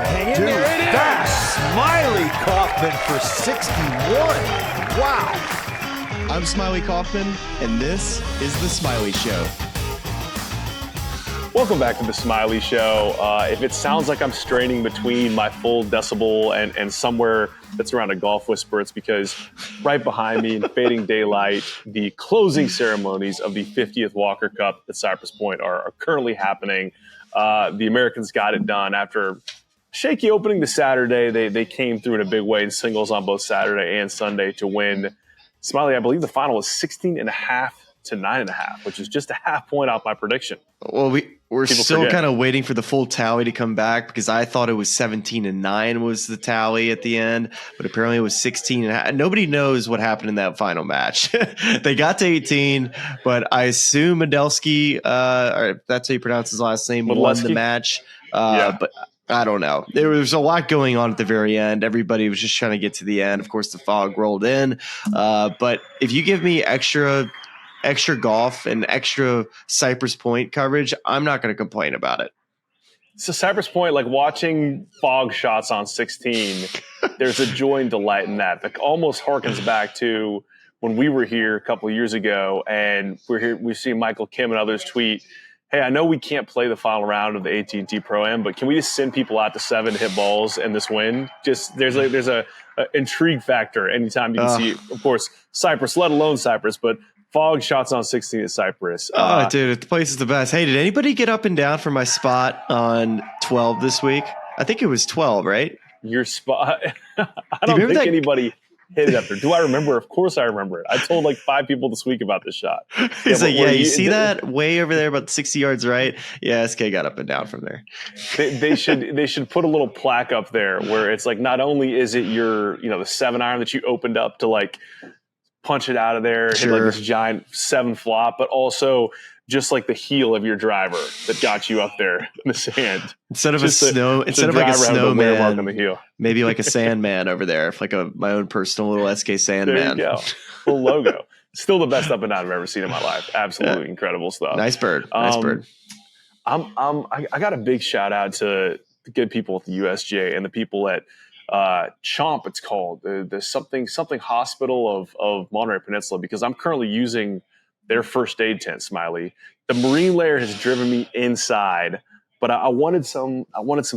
Hang in there. That's Smylie Kaufman for 61. Wow. I'm Smylie Kaufman, and this is The Smylie Show. Welcome back to The Smylie Show. If it sounds like I'm straining between my full decibel and somewhere that's around a golf whisper, it's because right behind me in fading daylight, the closing ceremonies of the 50th Walker Cup at Cypress Point are currently happening. The Americans got it done after shaky opening to Saturday. They came through in a big way in singles on both Saturday and Sunday to win. Smylie, I believe the final was 16.5 to 9.5, which is just a half point off my prediction. Well, we're People still forget. kind of waiting for the full tally to come back because I thought it was 17-9 was the tally at the end, but apparently it was 16.5. Nobody knows what happened in that final match. They got to 18, but I assume Medelsky, or that's how you pronounce his last name, won the match. But I don't know. There was a lot going on at the very end. Everybody was just trying to get to the end. Of course, the fog rolled in. But if you give me extra golf and extra Cypress Point coverage, I'm not going to complain about it. So Cypress Point, like watching fog shots on 16, there's a joy and delight in that. That almost harkens back to when we were here a couple of years ago, and we're here. We've seen Michael Kim and others tweet, "Hey, I know we can't play the final round of the AT&T Pro-Am, but can we just send people out to 7 to hit balls in this win?" Just there's a intrigue factor anytime you can see, of course, Cypress, let alone Cypress, but fog shots on 16 at Cypress. Dude, the place is the best. Hey, did anybody get up and down from my spot on 12 this week? I think it was 12, right? Your spot. I don't think anybody hit it up there. Do I remember? Of course I remember it. I told like 5 people this week about this shot. He's like, you see that way over there about 60 yards right? Yeah, SK got up and down from there. They should put a little plaque up there where it's like, not only is it your, the 7-iron that you opened up to like punch it out of there, hit like this giant 7 flop, but also just like the heel of your driver that got you up there in the sand. Instead of like a snowman on the heel. Maybe like a sandman over there, like my own personal little SK Sandman. There you go. Full logo. Still the best up and down I've ever seen in my life. Absolutely incredible stuff. Nice bird. Nice bird. I got a big shout out to the good people at the USGA and the people at Chomp, it's called the something hospital of Monterey Peninsula, because I'm currently using their first aid tent, Smylie. The marine layer has driven me inside, but I wanted some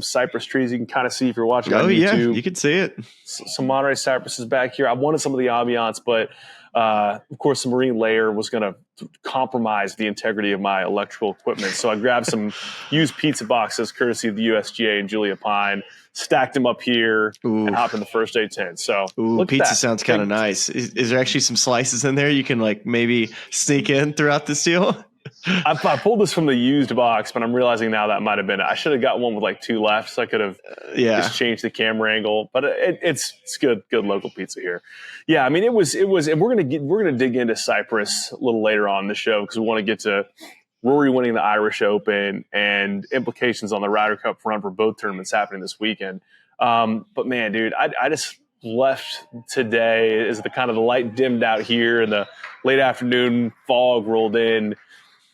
cypress trees. You can kind of see if you're watching on YouTube. Yeah, you can see it. Some Monterey cypresses back here. I wanted some of the ambiance, but of course the marine layer was going to compromise the integrity of my electrical equipment. So I grabbed some used pizza boxes courtesy of the USGA and Julia Pine, stacked them up here, and hopped in the first aid tent. So pizza sounds kind of nice. Is there actually some slices in there you can like maybe sneak in throughout this deal? I pulled this from the used box, but I'm realizing now that might have been it. I should have got one with like 2 left, so I could have just changed the camera angle. But it's good local pizza here. Yeah, I mean it was, and we're gonna dig into Cypress a little later on in the show because we want to get to Rory winning the Irish Open and implications on the Ryder Cup run for both tournaments happening this weekend. But man, dude, I just left today as the light dimmed out here and the late afternoon fog rolled in.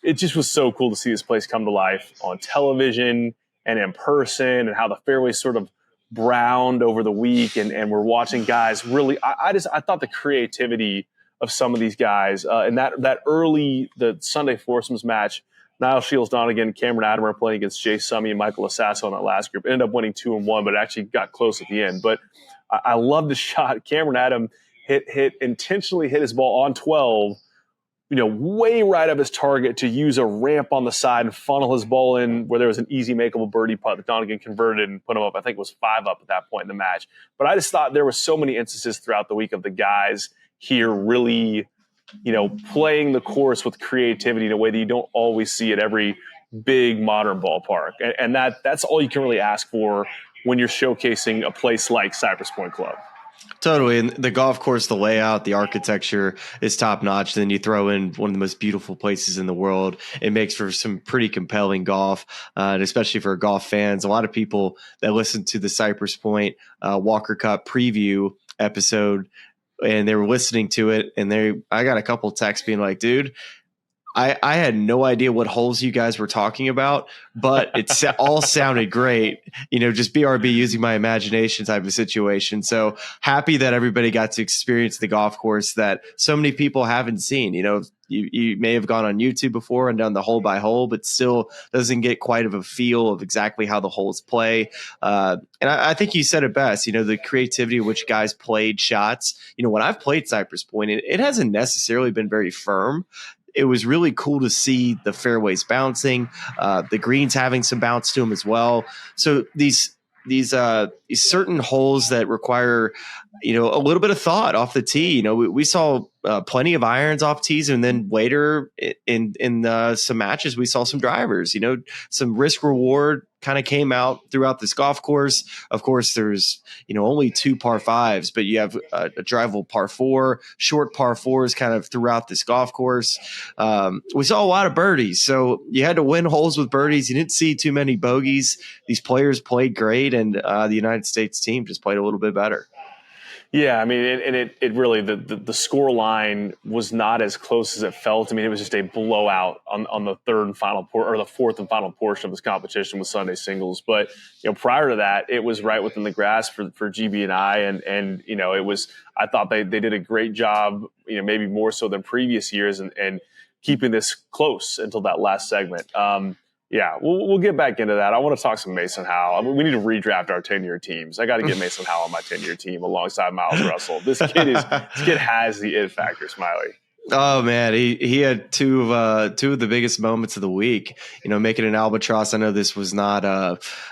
It just was so cool to see this place come to life on television and in person, and how the fairway sort of browned over the week. And we're watching guys really, I thought the creativity of some of these guys and that early, the Sunday foursomes match, Niall Shields-Donegan, Cameron Adams playing against Jay Summey and Michael Asasso in that last group. Ended up winning 2-1, but it actually got close at the end. But I love the shot. Cameron Adams intentionally hit his ball on 12, way right up his target to use a ramp on the side and funnel his ball in where there was an easy makeable birdie putt that Donegan converted and put him up. I think it was 5 up at that point in the match. But I just thought there were so many instances throughout the week of the guys here really, playing the course with creativity in a way that you don't always see at every big modern ballpark. And that's all you can really ask for when you're showcasing a place like Cypress Point Club. Totally. And the golf course, the layout, the architecture is top notch. Then you throw in one of the most beautiful places in the world. It makes for some pretty compelling golf, and especially for golf fans. A lot of people that listen to the Cypress Point Walker Cup preview episode, and they were listening to it, and I got a couple texts being like, dude, I had no idea what holes you guys were talking about, but it all sounded great. Just BRB using my imagination type of situation. So happy that everybody got to experience the golf course that so many people haven't seen. You may have gone on YouTube before and done the hole by hole, but still doesn't get quite of a feel of exactly how the holes play. And I think you said it best, the creativity of which guys played shots. When I've played Cypress Point, it hasn't necessarily been very firm. It was really cool to see the fairways bouncing, the greens having some bounce to them as well. So these certain holes that require, a little bit of thought off the tee. We saw plenty of irons off tees, and then later in some matches, we saw some drivers. Some risk reward kind of came out throughout this golf course. Of course, there's only 2 par 5s, but you have a drivable par 4, short par 4s kind of throughout this golf course. We saw a lot of birdies, so you had to win holes with birdies. You didn't see too many bogeys. These players played great, and the United States team just played a little bit better. Yeah, I mean, it really, the score line was not as close as it felt. I mean, it was just a blowout on the third and final or the fourth and final portion of this competition with Sunday singles. But prior to that, it was right within the grasp for GB and I, and it was. I thought they did a great job, maybe more so than previous years, and keeping this close until that last segment. Yeah, we'll get back into that. I want to talk some Mason Howell. I mean, we need to redraft our 10-year teams. I got to get Mason Howell on my 10-year team alongside Miles Russell. This kid has the it factor, Smylie. Oh man, he had two of the biggest moments of the week. Making an albatross. I know this was not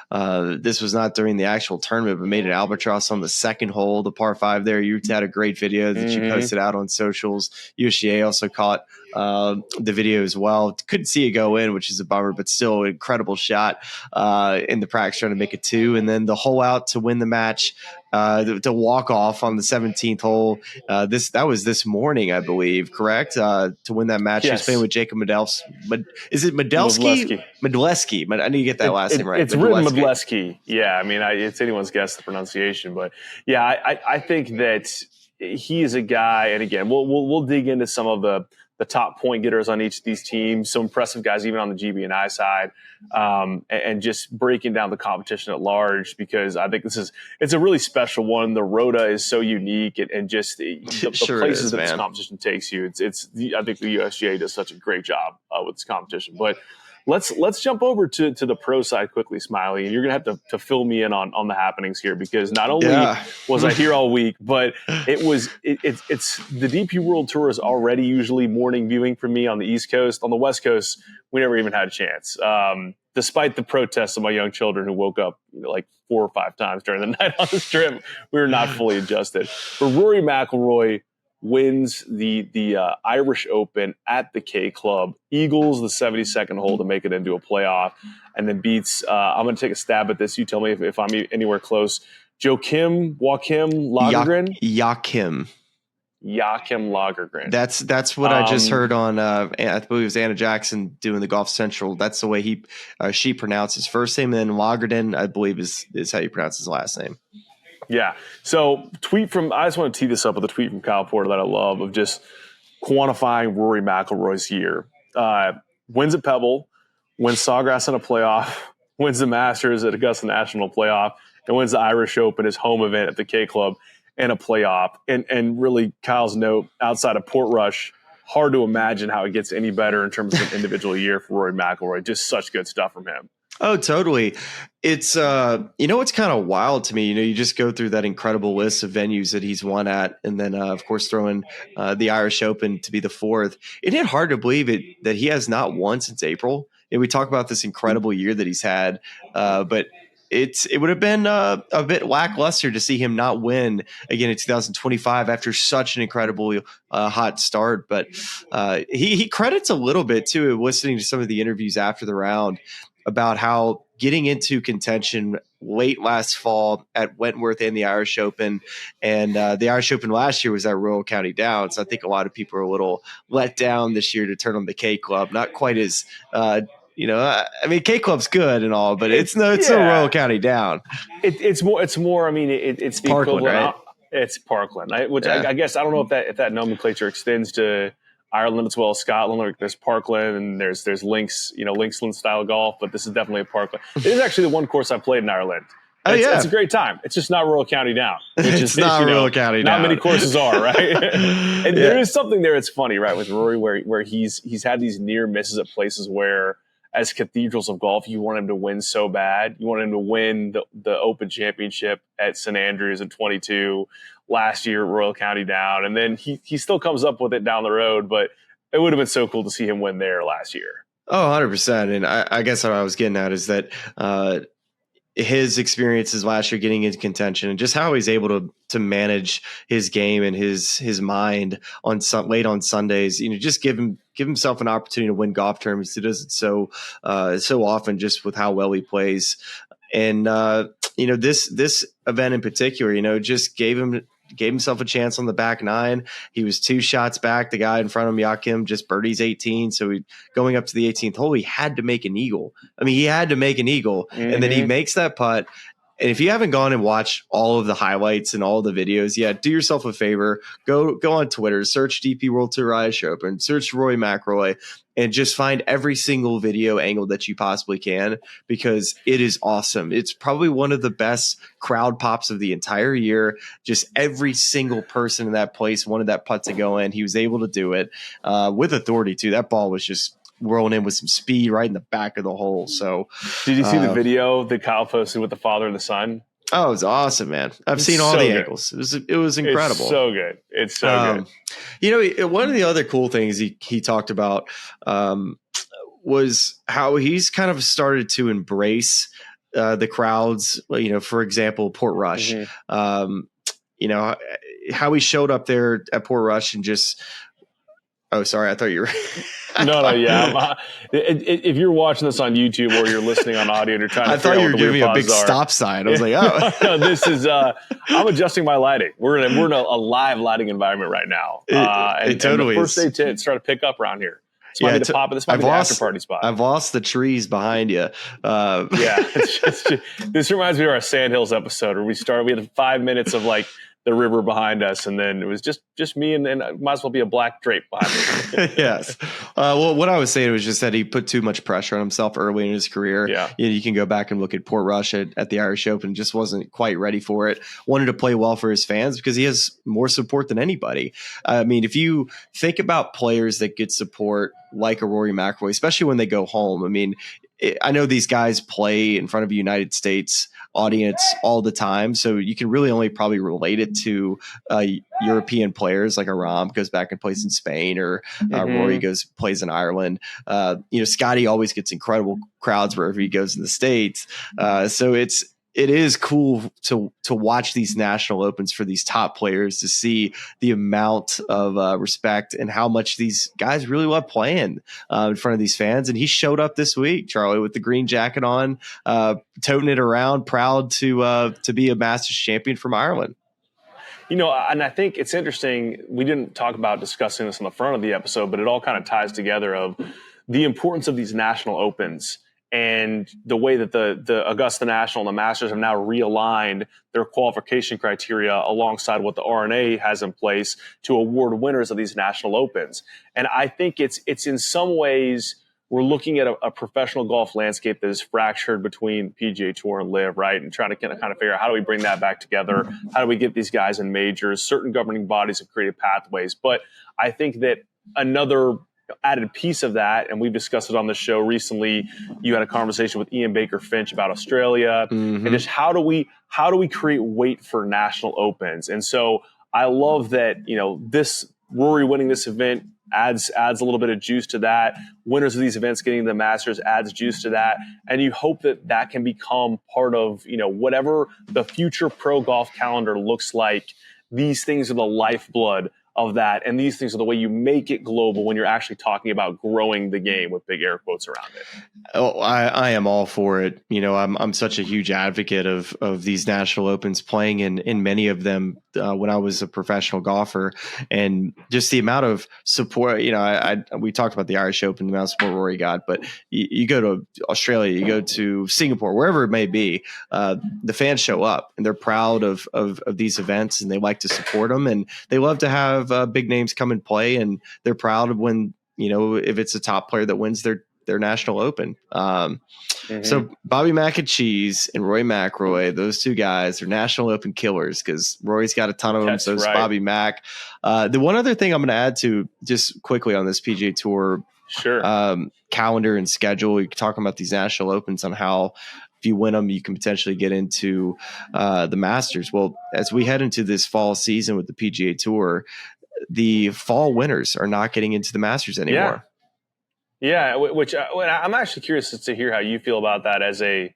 during the actual tournament, but made an albatross on the second hole, the par 5 there. You had a great video that you posted out on socials. USGA also caught the video as well. Couldn't see it go in, which is a bummer, but still an incredible shot in the practice trying to make it 2. And then the hole out to win the match, to walk off on the 17th hole. That was this morning, I believe, correct? To win that match. Yes. He was playing with Jacob Medelsky. Is it Medelsky? Medelsky. I need to get that last name right. It's written Medelsky. Yeah, I mean, it's anyone's guess the pronunciation, but yeah, I think that he is a guy, and again, we'll dig into some of the top point getters on each of these teams, some impressive guys even on the GB and I side, and just breaking down the competition at large, because I think it's a really special one. The Rota is so unique, and just the sure places that this competition takes you. I think the USGA does such a great job with this competition. But let's jump over to the pro side quickly, Smylie, and you're gonna have to fill me in on the happenings here, because not only was I here all week, but it's the DP World Tour is already usually morning viewing for me on the East Coast. On the West Coast, we never even had a chance, despite the protests of my young children who woke up like 4 or 5 times during the night on this trip. We were not fully adjusted. But Rory McIlroy wins the Irish Open at the K Club, eagles the 72nd hole to make it into a playoff, and then beats, I'm going to take a stab at this. You tell me if I'm anywhere close. Joachim Lagergren? Joachim Lagergren. That's what I just heard on, I believe it was Anna Jackson doing the Golf Central. That's the way she pronounced his first name, and then Lagergren, I believe, is how you pronounce his last name. Yeah. So I just want to tee this up with a tweet from Kyle Porter that I love, of just quantifying Rory McIlroy's year. Wins at Pebble, wins Sawgrass in a playoff, wins the Masters at Augusta National playoff, and wins the Irish Open, his home event at the K Club, in a playoff. And really, Kyle's note, outside of Portrush, hard to imagine how it gets any better in terms of an individual year for Rory McIlroy. Just such good stuff from him. Oh, totally. It's, it's kind of wild to me. You just go through that incredible list of venues that he's won at. And then, of course, throwing the Irish Open to be the 4th. It is hard to believe that he has not won since April. And we talk about this incredible year that he's had, but it would have been a bit lackluster to see him not win again in 2025 after such an incredible hot start. But he credits a little bit too, listening to some of the interviews after the round, about how getting into contention late last fall at Wentworth and the Irish Open, and the Irish Open last year was at Royal County Downs. I think a lot of people are a little let down this year to turn on the K Club. Not quite as, I mean, K Club's good and all, but it's no Royal County Down. It's more. I mean, it's the Parkland, equivalent. right? It's Parkland, which I guess I don't know if that nomenclature extends to Ireland as well as Scotland. Like there's Parkland and there's Links, Linksland style golf, but this is definitely a Parkland. It is actually the one course I played in Ireland. It's a great time. It's just not Royal County Down. It's not Royal County Down. Not many courses are, right? And there is something there. It's funny, right, with Rory, where he's had these near misses at places where, as cathedrals of golf, you want him to win so bad. You want him to win the Open Championship at St Andrews in 22, last year at Royal County Down, and then he still comes up with it down the road. But it would have been so cool to see him win there last year. Oh, 100%. And I guess what I was getting at is that his experiences last year getting into contention and just how he's able to manage his game and his mind on late on Sundays, just give himself an opportunity to win golf tournaments. He does it so often just with how well he plays. And, this event in particular, just gave himself a chance on the back nine. He was 2 shots back. The guy in front of him, Joachim, just birdies 18. So going up to the 18th hole, he had to make an eagle. And then he makes that putt. And if you haven't gone and watched all of the highlights and all the videos yet, do yourself a favor. Go on Twitter, search DP World Tour Ryder Open, search Rory McIlroy, and just find every single video angle that you possibly can, because it is awesome. It's probably one of the best crowd pops of the entire year. Just every single person in that place wanted that putt to go in. He was able to do it with authority too. That ball was just rolling in with some speed right in the back of the hole. So did you see the video that Kyle posted with the father and the son? Oh, it was awesome, man. I've seen all the angles. It was incredible. It's so good. It's so good. One of the other cool things he talked about was how he's kind of started to embrace the crowds. For example, Port Rush. How he showed up there at Port Rush and just. Oh, sorry. I thought you were. No, yeah. If you're watching this on YouTube or you're listening on audio and you're trying to, I thought you were giving me a big stop sign. I was like, oh, no, this is. I'm adjusting my lighting. We're in a live lighting environment right now. It totally and the first is. day to start to pick up around here. This might be the pop. This might be the after party spot. I've lost the trees behind you. This reminds me of our Sandhills episode where we had 5 minutes of like the river behind us, and then it was just me, and it might as well be a black drape behind me. Yes. Well, what I was saying was just that he put too much pressure on himself early in his career. Yeah. You can go back and look at Port Rush at the Irish Open, just wasn't quite ready for it. Wanted to play well for his fans because he has more support than anybody. I mean, if you think about players that get support like a Rory McIlroy, especially when they go home, I mean, I know these guys play in front of a United States audience all the time, so you can really only probably relate it to European players like a Rahm goes back and plays in Spain, or Rory plays in Ireland. Scotty always gets incredible crowds wherever he goes in the States. So it is cool to watch these national opens for these top players, to see the amount of respect and how much these guys really love playing in front of these fans. And he showed up this week, Charlie, with the green jacket on, toting it around, proud to be a Masters champion from Ireland. And I think it's interesting. We didn't talk about discussing this on the front of the episode, but it all kind of ties together of the importance of these national opens. And the way that the Augusta National and the Masters have now realigned their qualification criteria alongside what the RNA has in place to award winners of these national opens. And I think it's in some ways we're looking at a professional golf landscape that is fractured between PGA Tour and LIV, right? And trying to kind of figure out, how do we bring that back together? How do we get these guys in majors? Certain governing bodies have created pathways. But I think that another added piece of that, and we've discussed it on the show recently, you had a conversation with Ian Baker Finch about Australia, and just how do we create weight for national opens. And so I love that, this Rory winning this event adds a little bit of juice to that. Winners of these events getting the Masters adds juice to that. And you hope that can become part of, whatever the future pro golf calendar looks like. These things are the lifeblood of that, and these things are the way you make it global when you're actually talking about growing the game, with big air quotes around it. Oh, I am all for it. I'm such a huge advocate of these national opens, playing in many of them when I was a professional golfer, and just the amount of support. We talked about the Irish Open, the amount of support Rory got, but you go to Australia, you go to Singapore, wherever it may be, the fans show up and they're proud of these events, and they like to support them, and they love to have big names come and play, and they're proud of when, if it's a top player that wins their national open. So Bobby Mac and Cheese and Rory McIlroy, those two guys are national open killers, because Rory's got a ton of them. So does Bobby Mac. The one other thing I'm going to add to just quickly on this PGA Tour calendar and schedule, you're talking about these national opens on how, if you win them, you can potentially get into the Masters. Well, as we head into this fall season with the PGA Tour, the fall winners are not getting into the Masters anymore. Yeah, which I'm actually curious to hear how you feel about that as a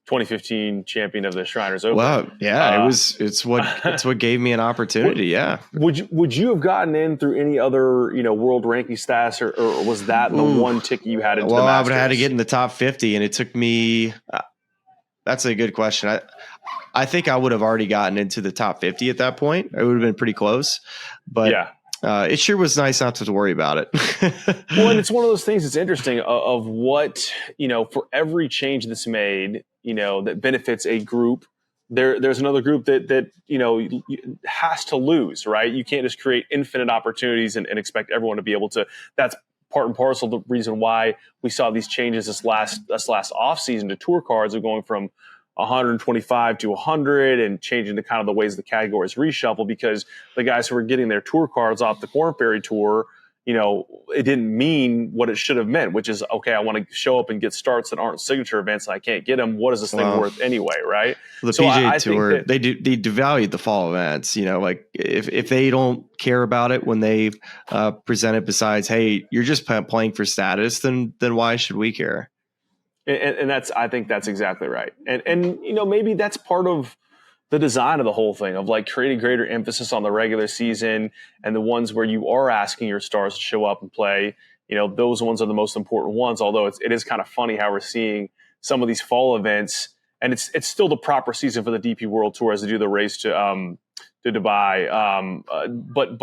2015 champion of the Shriners Open. Well, yeah, it's what gave me an opportunity. Yeah. Would you have gotten in through any other world ranking stats, or was that the one ticket you had into the Masters? Well, I would have had to get in the top 50, and it took me. That's a good question. I think I would have already gotten into the top 50 at that point. It would have been pretty close, but yeah. It sure was nice not to worry about it. Well, and it's one of those things that's interesting of what, for every change that's made, that benefits a group, there's another group that has to lose, right? You can't just create infinite opportunities and expect everyone to be able to. That's part and parcel the reason why we saw these changes this last offseason to tour cards of going from 125 to 100 and changing to kind of the ways the categories reshuffle, because the guys who were getting their tour cards off the Korn Ferry Tour, it didn't mean what it should have meant, which is, okay, I want to show up and get starts that aren't signature events and I can't get them. What is this thing worth anyway, right? The PGA Tour, they devalued the fall events. Like if they don't care about it when they present it, besides, hey, you're just playing for status, then why should we care? And I think that's exactly right. And maybe that's part of the design of the whole thing, of like creating greater emphasis on the regular season, and the ones where you are asking your stars to show up and play. Those ones are the most important ones. Although it is kind of funny how we're seeing some of these fall events, and it's still the proper season for the DP World Tour as they do the race to Dubai. But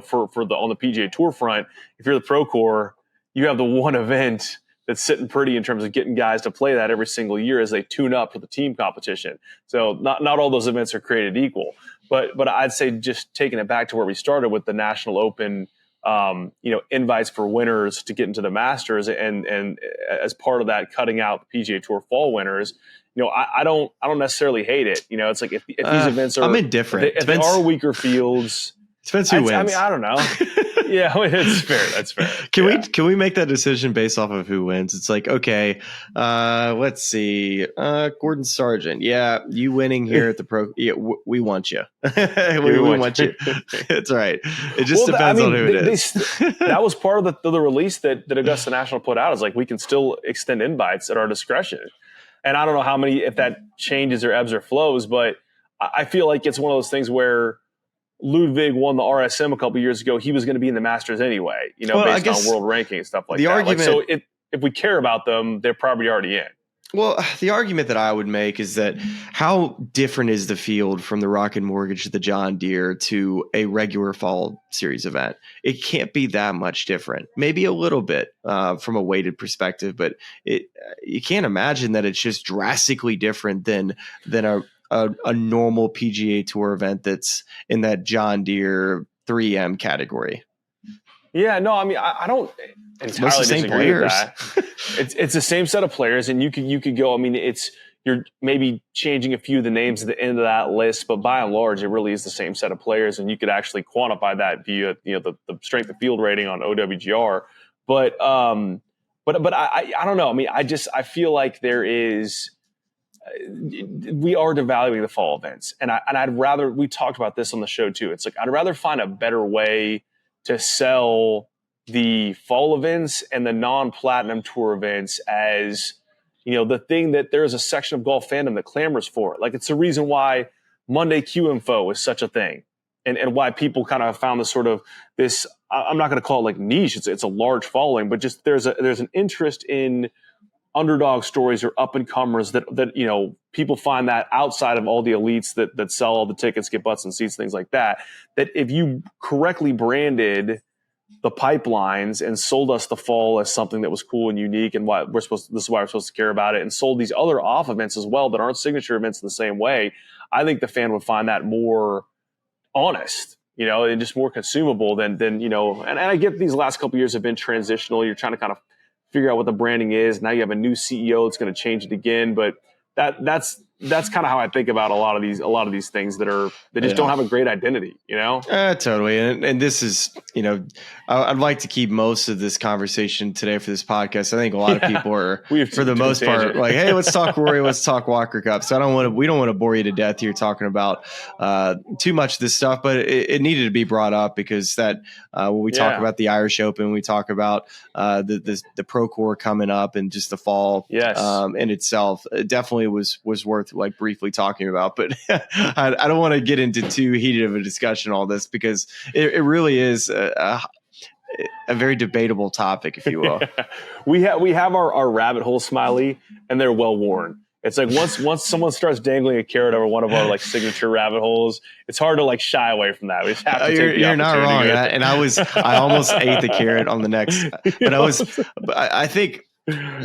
for on the PGA Tour front, if you're the Procore, you have the one event that's sitting pretty in terms of getting guys to play that every single year as they tune up for the team competition. So not all those events are created equal, but I'd say, just taking it back to where we started with the National Open, invites for winners to get into the Masters, and as part of that, cutting out the PGA Tour fall winners. I don't necessarily hate it. It's like if these events are, I'm indifferent. If they are weaker fields, depends who wins. I mean, I don't know. Yeah, it's fair. That's fair. Can we make that decision based off of who wins? It's like, okay, let's see. Gordon Sargent. Yeah, you winning here at the Pro. Yeah, we want you. we want you. It's right. It just depends on who it is. That was part of the release that Augusta National put out. Is like, we can still extend invites at our discretion. And I don't know how many, if that changes or ebbs or flows, but I feel like it's one of those things where Ludwig won the RSM a couple years ago. He was going to be in the Masters anyway, based on world ranking and stuff like that. Argument, so if we care about them, they're probably already in. Well, the argument that I would make is that how different is the field from the Rocket Mortgage to the John Deere to a regular fall series event? It can't be that much different. Maybe a little bit from a weighted perspective, but you can't imagine that it's just drastically different than a normal PGA Tour event that's in that John Deere 3M category. Yeah, no, I mean, I don't entirely disagree with that. It's the same set of players, and you could go. I mean, you're maybe changing a few of the names at the end of that list, but by and large, it really is the same set of players, and you could actually quantify that via the strength of field rating on OWGR. But I don't know. I mean, I feel like there is. We are devaluing the fall events, and I'd rather. We talked about this on the show too. It's like, I'd rather find a better way to sell the fall events and the non-platinum tour events as, the thing that there's a section of golf fandom that clamors for. Like, it's the reason why Monday Q Info is such a thing, and why people kind of found this sort of this. I'm not going to call it like niche. It's a large following, but just there's an interest in underdog stories or up and comers that people find that outside of all the elites that sell all the tickets, get butts and seats, things like that, that if you correctly branded the pipelines and sold us the fall as something that was cool and unique and this is why we're supposed to care about it, and sold these other off events as well that aren't signature events in the same way, I think the fan would find that more honest, and just more consumable than and I get these last couple of years have been transitional. You're trying to kind of figure out what the branding is. Now you have a new CEO that's going to change it again, but that's kind of how I think about a lot of these things that just don't have a great identity, Totally. And this is, I'd like to keep most of this conversation today for this podcast. I think a lot of people are, for the most part, like, hey, let's talk Rory, let's talk Walker Cup. So we don't want to bore you to death here talking about too much of this stuff, but it needed to be brought up because that when we talk about the Irish Open, we talk about the Procore coming up and just the fall in itself, it definitely was worth like briefly talking about, but I don't want to get into too heated of a discussion on all this because it really is a very debatable topic, if you will. We have our rabbit hole, Smylie, and they're well worn. It's like once someone starts dangling a carrot over one of our like signature rabbit holes, it's hard to like shy away from that. We just have to take the opportunity. You're not wrong, I almost ate the carrot on the next, but I think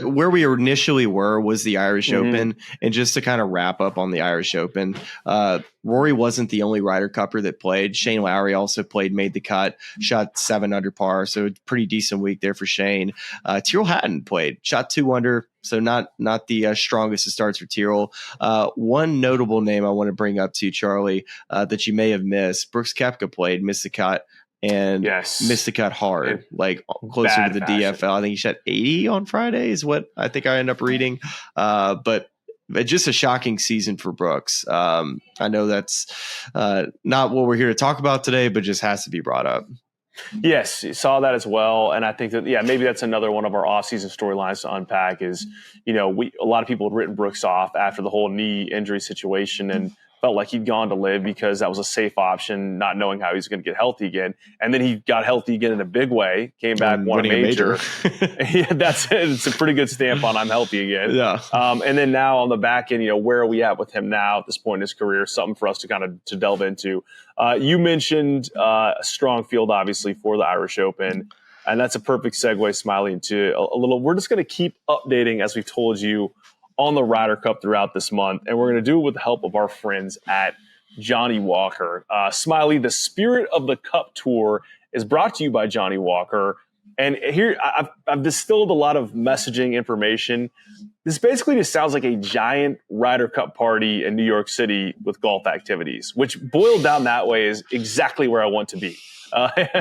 where we initially was the Irish Open. And just to kind of wrap up on the Irish Open, Rory wasn't the only Ryder Cupper that played. Shane Lowry also played, made the cut, shot 7 under par. So a pretty decent week there for Shane. Tyrrell Hatton played, shot 2 under. So not the strongest of starts for Tyrrell. One notable name I want to bring up to you, Charlie, that you may have missed. Brooks Koepka played, missed the cut. And missed the cut hard, like closer to the DFL. I think he shot 80 on Friday is what I think I end up reading. But just a shocking season for Brooks. I know that's not what we're here to talk about today, but just has to be brought up. Yes, you saw that as well. And I think that, maybe that's another one of our off-season storylines to unpack is, a lot of people had written Brooks off after the whole knee injury situation and felt like he'd gone to live because that was a safe option, not knowing how he was going to get healthy again. And then he got healthy again in a big way, came back, won a major. That's it. It's a pretty good stamp on I'm healthy again. Yeah. And then now on the back end, where are we at with him now at this point in his career? Something for us to kind of to delve into. You mentioned a strong field, obviously, for the Irish Open. And that's a perfect segue, Smylie, into a little. We're just going to keep updating, as we've told you, on the Ryder Cup throughout this month. And we're going to do it with the help of our friends at Johnny Walker. Smylie, the Spirit of the Cup Tour is brought to you by Johnny Walker. And here I've distilled a lot of messaging information. This basically just sounds like a giant Ryder Cup party in New York City with golf activities, which boiled down that way is exactly where I want to be.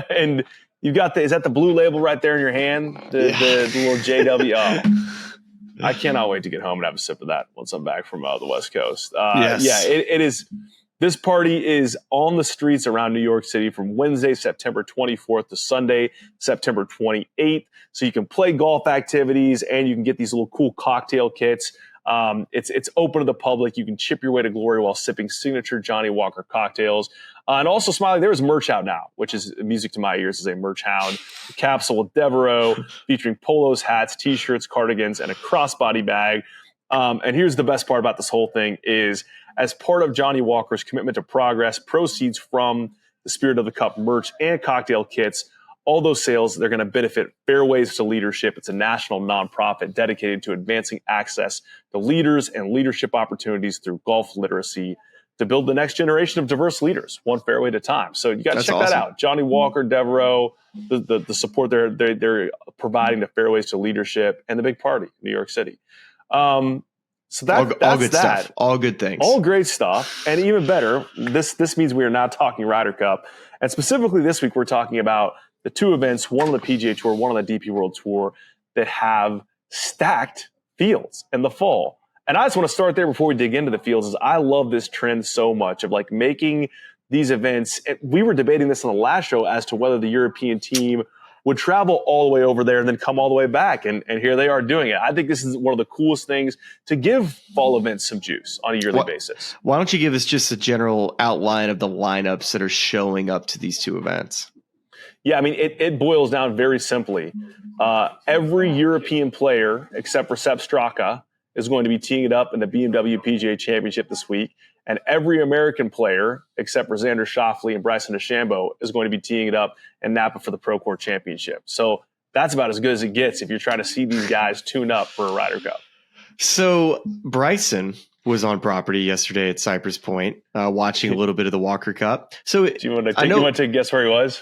And you've got is that the blue label right there in your hand? The little JW. Oh. I cannot wait to get home and have a sip of that once I'm back from the West Coast. Yes. Yeah, it is. This party is on the streets around New York City from Wednesday, September 24th to Sunday, September 28th. So you can play golf activities and you can get these little cool cocktail kits. It's open to the public. You can chip your way to glory while sipping signature Johnny Walker cocktails. And also, Smylie, there is merch out now, which is music to my ears as a merch hound. A capsule with Devereaux featuring polos, hats, T-shirts, cardigans, and a crossbody bag. And here's the best part about this whole thing is, as part of Johnny Walker's commitment to progress, proceeds from the Spirit of the Cup merch and cocktail kits, all those sales, they're going to benefit Fairways to Leadership. It's a national nonprofit dedicated to advancing access to leaders and leadership opportunities through golf literacy to build the next generation of diverse leaders, one fairway at a time. So you got to check that out. Johnny Walker, Devereaux, the support they're providing to Fairways to Leadership and the big party in New York City. So that's all good stuff. All good things. All great stuff. And even better, this means we are now talking Ryder Cup. And specifically this week, we're talking about the two events, one on the PGA Tour, one on the DP World Tour, that have stacked fields in the fall. And I just want to start there before we dig into the fields, is I love this trend so much of like making these events. We were debating this on the last show as to whether the European team would travel all the way over there and then come all the way back. And here they are doing it. I think this is one of the coolest things to give fall events some juice on a yearly basis. Why don't you give us just a general outline of the lineups that are showing up to these two events? Yeah, I mean, it boils down very simply. Every European player except for Sepp Straka is going to be teeing it up in the BMW PGA Championship this week. And every American player except for Xander Schauffele and Bryson DeChambeau is going to be teeing it up in Napa for the Procore Championship. So that's about as good as it gets if you're trying to see these guys tune up for a Ryder Cup. So Bryson was on property yesterday at Cypress Point, watching a little bit of the Walker Cup. So do you want to take a guess where he was?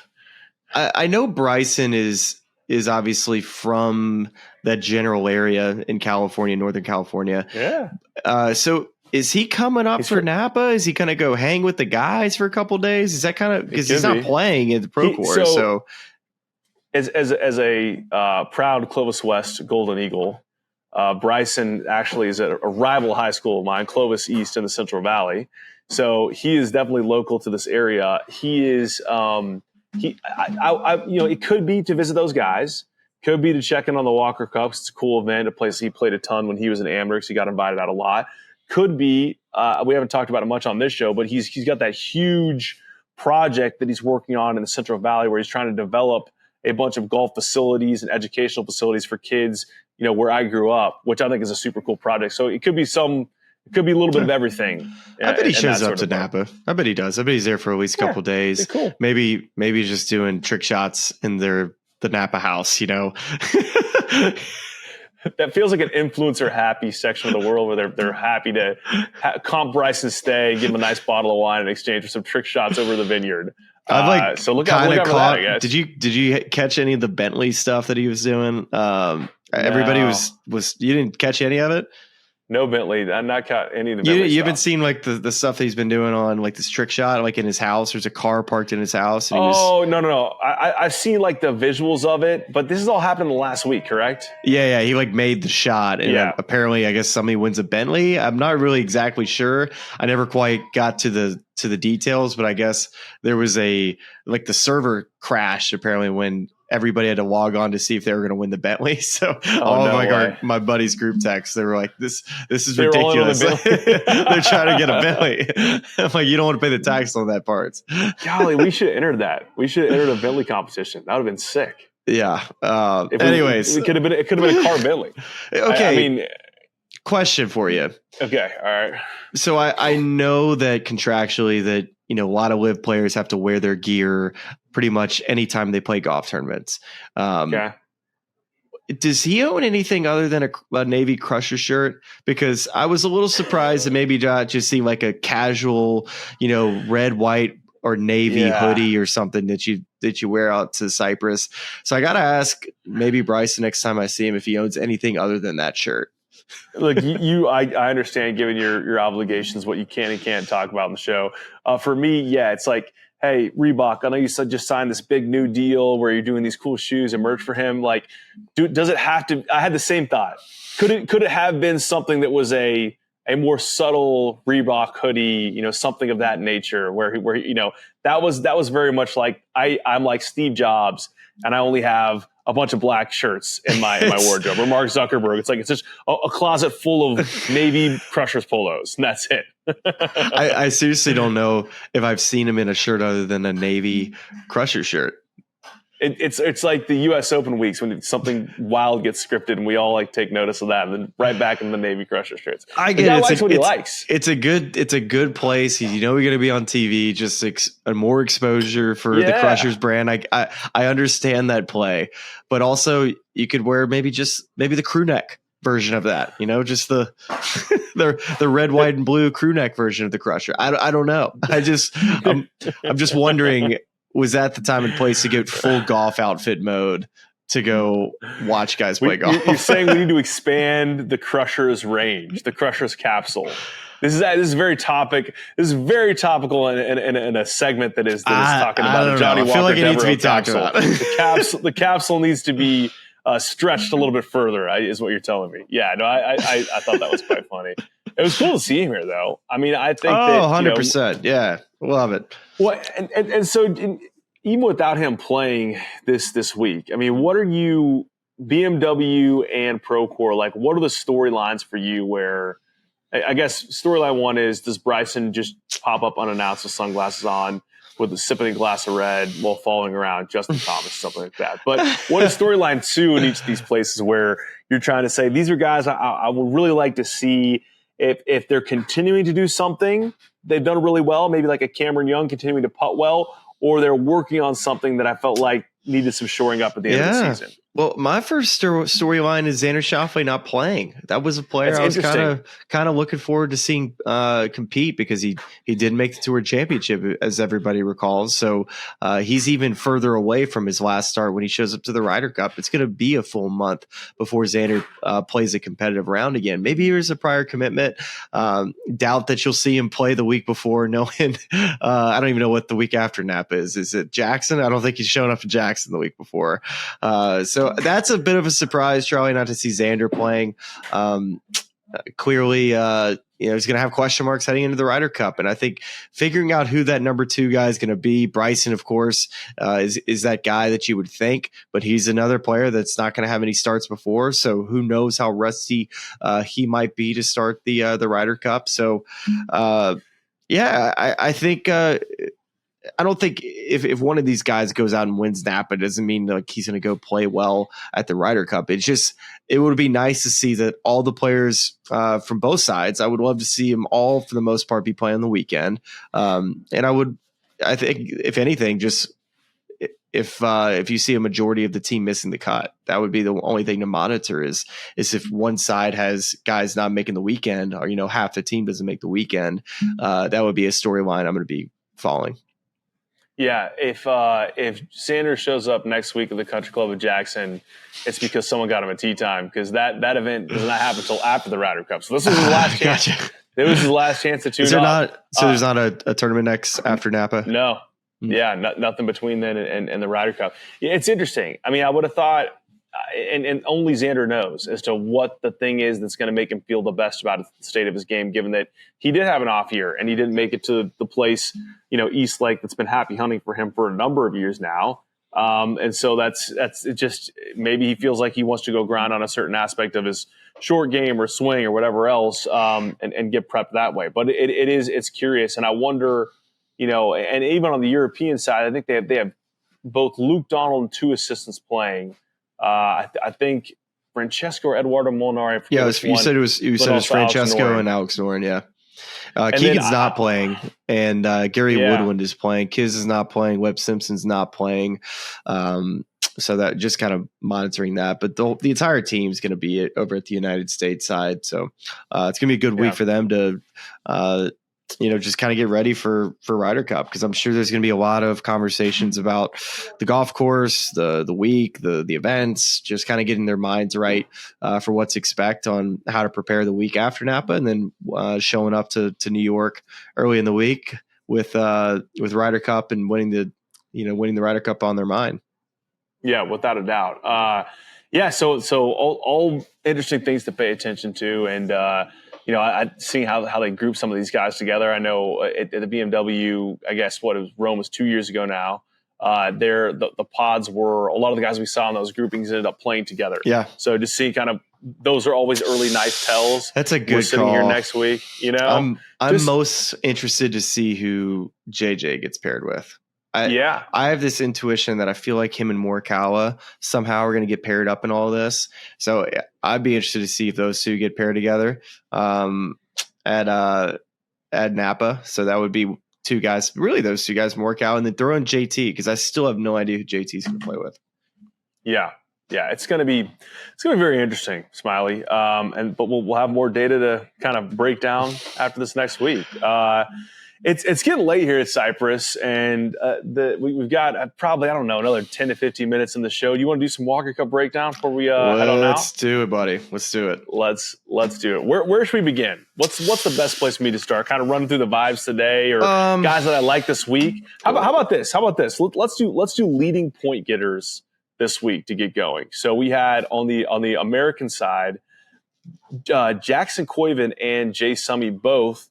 I know Bryson is obviously from that general area in California, Northern California. Yeah. So is he coming up for Napa? Is he going to go hang with the guys for a couple of days? Is that kind of because he's not playing at the Procore? So as a proud Clovis West Golden Eagle, Bryson actually is at a rival high school of mine, Clovis East in the Central Valley. So he is definitely local to this area. He is. It could be to visit those guys. Could be to check in on the Walker Cup. It's a cool event, a place he played a ton when he was in Amherst. He got invited out a lot. Could be, we haven't talked about it much on this show, but he's got that huge project that he's working on in the Central Valley where he's trying to develop a bunch of golf facilities and educational facilities for kids, where I grew up, which I think is a super cool project. So it could be a little bit of everything. I bet he shows up to Napa. I bet he does. I bet he's there for at least a couple days. Cool. Maybe just doing trick shots in the Napa house, That feels like an influencer happy section of the world where they're happy to comp Bryson stay, give him a nice bottle of wine in exchange for some trick shots over the vineyard. So look out for that, I guess. Did you catch any of the Bentley stuff that he was doing? Everybody was you didn't catch any of it? No Bentley. I've not caught any of the Bentley You haven't seen like the stuff that he's been doing on like this trick shot, like in his house. There's a car parked in his house. And no. I've seen like the visuals of it, but this has all happened in the last week, correct? Yeah. He like made the shot, and apparently, I guess somebody wins a Bentley. I'm not really exactly sure. I never quite got to the details, but I guess there was the server crashed apparently when everybody had to log on to see if they were going to win the Bentley. So my buddy's group text, they were like, this is ridiculous. They're trying to get a Bentley. I'm like, you don't want to pay the tax on that part. Golly, we should have entered that. We should have entered a Bentley competition. That would have been sick. Yeah. Anyways, it could have been a car Bentley. Okay. Question for you. Okay. All right. So I know that contractually that, a lot of LIV players have to wear their gear pretty much anytime they play golf tournaments. Okay. Does he own anything other than a Navy Crusher shirt? Because I was a little surprised that maybe just see like a casual, red, white, or navy hoodie or something that you wear out to Cypress. So I got to ask maybe Bryson next time I see him if he owns anything other than that shirt. Look, I understand given your obligations, what you can and can't talk about in the show. For me, it's like, hey, Reebok, I know you just signed this big new deal where you're doing these cool shoes and merch for him. Like, does it have to? I had the same thought. Could it have been something that was a more subtle Reebok hoodie, something of that nature, where that was very much like I'm like Steve Jobs and I only have a bunch of black shirts in my wardrobe, or Mark Zuckerberg. It's just a closet full of Navy Crushers polos, and that's it. I seriously don't know if I've seen him in a shirt other than a Navy Crusher shirt. It's like the U.S. Open weeks when something wild gets scripted and we all like take notice of that, and then right back in the Navy Crusher shirts. I get it. Likes what he likes. It's a good place. We're going to be on TV, just a more exposure for the Crushers brand. I understand that play, but also you could wear maybe the crew neck version of that. Just the red, white, and blue crew neck version of the Crusher. I don't know. I'm just wondering. Was that the time and place to get full golf outfit mode to go watch guys play golf? You're saying we need to expand the Crushers range, the Crushers capsule. This is very topic. This is very topical in a segment that is talking about Johnny Walker. I feel like it needs to be talked about. The capsule needs to be stretched a little bit further, is what you're telling me. Yeah, no, I thought that was quite funny. It was cool to see him here, though. I mean, I think 100%. Yeah, love it. Well, and so even without him playing this week, I mean, what are you, BMW and Procore, like, what are the storylines for you where, I guess storyline one is, does Bryson just pop up unannounced with sunglasses on? with a sipping a glass of red while following around Justin Thomas, something like that. But what is storyline 2 in each of these places where you're trying to say, these are guys I would really like to see if they're continuing to do something they've done really well, maybe like a Cameron Young continuing to putt well, or they're working on something that I felt like needed some shoring up at the end of the season. Well, my first storyline is Xander Schauffele not playing. That was a player I was kind of looking forward to seeing compete, because he did make the Tour Championship, as everybody recalls. So he's even further away from his last start when he shows up to the Ryder Cup. It's going to be a full month before Xander plays a competitive round again. Maybe there's a prior commitment. Doubt that you'll see him play the week before, knowing I don't even know what the week after Napa is. Is it Jackson? I don't think he's shown up in Jackson the week before. So that's a bit of a surprise, Charlie, not to see Xander playing. Clearly, he's going to have question marks heading into the Ryder Cup. And I think figuring out who that number 2 guy is going to be, Bryson, of course, is that guy that you would think, but he's another player that's not going to have any starts before. So who knows how rusty he might be to start the Ryder Cup. So, I think I don't think if one of these guys goes out and wins Napa, it doesn't mean like he's going to go play well at the Ryder Cup. It's just, it would be nice to see that all the players from both sides, I would love to see them all for the most part be playing on the weekend. And I think if anything, just if you see a majority of the team missing the cut, that would be the only thing to monitor is if one side has guys not making the weekend, or, half the team doesn't make the weekend. That would be a storyline I'm going to be following. Yeah, if Sanders shows up next week at the Country Club of Jackson, it's because someone got him a tee time, because that event does not happen until after the Ryder Cup. So this was his last chance. Gotcha. It was his last chance to tune Is there up. not? So there's not a tournament next after Napa? No. Yeah, nothing between then and the Ryder Cup. It's interesting. I mean, I would have thought, and only Xander knows as to what the thing is that's going to make him feel the best about the state of his game, given that he did have an off year and he didn't make it to the place, East Lake, that's been happy hunting for him for a number of years now. And so that's it. Just maybe he feels like he wants to go grind on a certain aspect of his short game or swing or whatever else, and get prepped that way. But it's curious. And I wonder, and even on the European side, I think they have both Luke Donald and 2 assistants playing. I think Francesco or Eduardo Molinari. Yeah, you said it was Francesco and Alex Noren. Yeah, Keegan's not playing, and Gary Woodland is playing. Kiz is not playing. Webb Simpson's not playing. So that just kind of monitoring that, but the entire team is going to be over at the United States side. So it's going to be a good week for them to. Just kind of get ready for Ryder Cup, because I'm sure there's going to be a lot of conversations about the golf course, the week, the events, just kind of getting their minds right for what to expect on how to prepare the week after Napa, and then showing up to New York early in the week with Ryder Cup and winning the Ryder Cup on their mind. Yeah, without a doubt. So all interesting things to pay attention to, and I seeing how they group some of these guys together. I know at the BMW, I guess Rome was 2 years ago now. The pods were, a lot of the guys we saw in those groupings ended up playing together. Yeah. So just seeing kind of, those are always early nice tells. That's a good We're sitting call. here next week. I'm most interested to see who JJ gets paired with. I have this intuition that I feel like him and Morikawa somehow are going to get paired up in all of this. So I'd be interested to see if those 2 get paired together at Napa. So that would be 2 guys, really those 2 guys, Morikawa, and then throw in JT, because I still have no idea who JT is going to play with. Yeah, it's going to be very interesting, Smylie. But we'll have more data to kind of break down after this next week. It's getting late here at Cypress, and we've got probably, another 10 to 15 minutes in the show. Do you want to do some Walker Cup breakdown before we head on out? Let's do it, buddy. Let's do it. Let's do it. Where should we begin? What's the best place for me to start? Kind of running through the vibes today, or guys that I like this week. How about this? Let's do leading point getters this week to get going. So we had on the American side, Jackson Koiven and Jay Summey both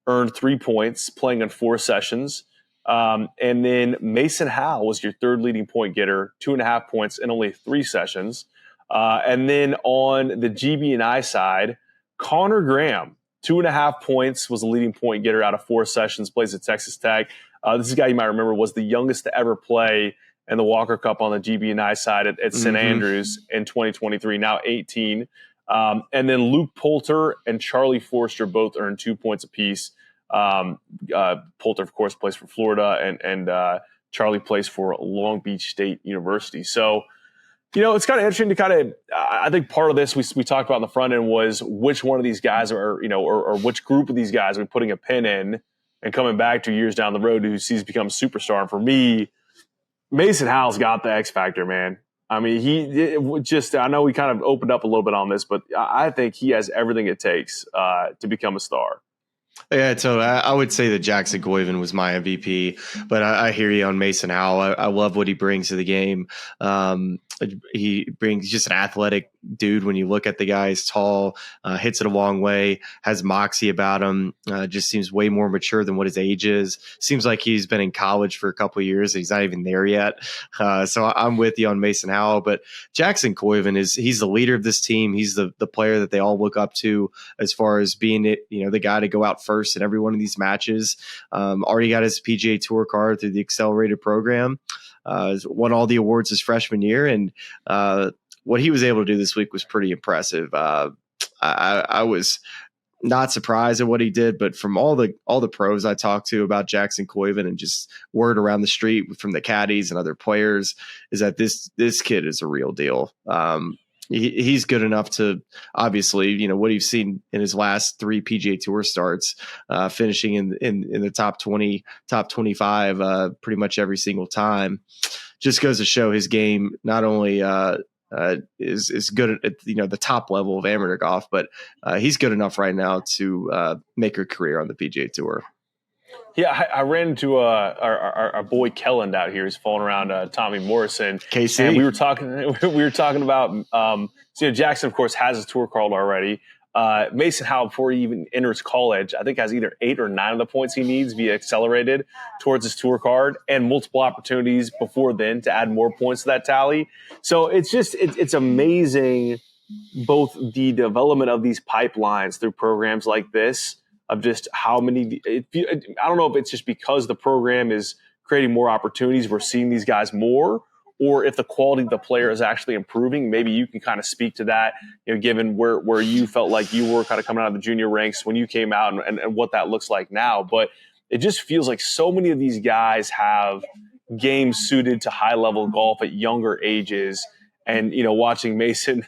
earned 3 points playing on 4 sessions. And then Mason Howell was your 3rd leading point getter, 2.5 points in only 3 sessions. And then on the GB&I side, Connor Graham 2.5 points, was the leading point getter out of 4 sessions, plays at Texas Tech. This is a guy you might remember was the youngest to ever play in the Walker Cup on the GB&I side at St. Andrews in 2023, now 18. And then Luke Poulter and Charlie Forster both earned 2 points apiece. Poulter, of course, plays for Florida, and Charlie plays for Long Beach State University. So, it's kind of interesting to I think part of this we talked about on the front end was which one of these guys or which group of these guys are we putting a pin in and coming back 2 years down the road who sees become a superstar. And for me, Mason Howell's got the X factor, man. I mean, I know we kind of opened up a little bit on this, but I think he has everything it takes to become a star. Yeah, so I would say that Jackson Koiven was my MVP, but I hear you on Mason Howell. I love what he brings to the game. He brings just an athletic dude. When you look at the guy, he's tall, hits it a long way, has moxie about him, just seems way more mature than what his age is. Seems like he's been in college for a couple of years. He's not even there yet. So I'm with you on Mason Howell, but Jackson Koiven he's the leader of this team. He's the player that they all look up to as far as being the guy to go out first in every one of these matches. Already got his PGA Tour card through the accelerated program. Won all the awards his freshman year, and what he was able to do this week was pretty impressive. I was not surprised at what he did, but from all the pros I talked to about Jackson Koiven and just word around the street from the caddies and other players is that this kid is a real deal. He's good enough to obviously, what you've seen in his last 3 PGA Tour starts, finishing in the top 20, top 25, pretty much every single time. Just goes to show his game not only is good at the top level of amateur golf, but he's good enough right now to make a career on the PGA Tour. Yeah, I ran into our boy Kelland out here. He's falling around Tommy Morrison. KC. And we were talking about Jackson, of course, has his tour card already. Mason Howell, before he even enters college, I think has either 8 or 9 of the points he needs via accelerated towards his tour card, and multiple opportunities before then to add more points to that tally. So it's amazing, both the development of these pipelines through programs like this, of just how many. I don't know if it's just because the program is creating more opportunities, we're seeing these guys more, or if the quality of the player is actually improving. Maybe you can kind of speak to that, given where you felt like you were kind of coming out of the junior ranks when you came out and what that looks like now. But it just feels like so many of these guys have games suited to high-level golf at younger ages. And, watching Mason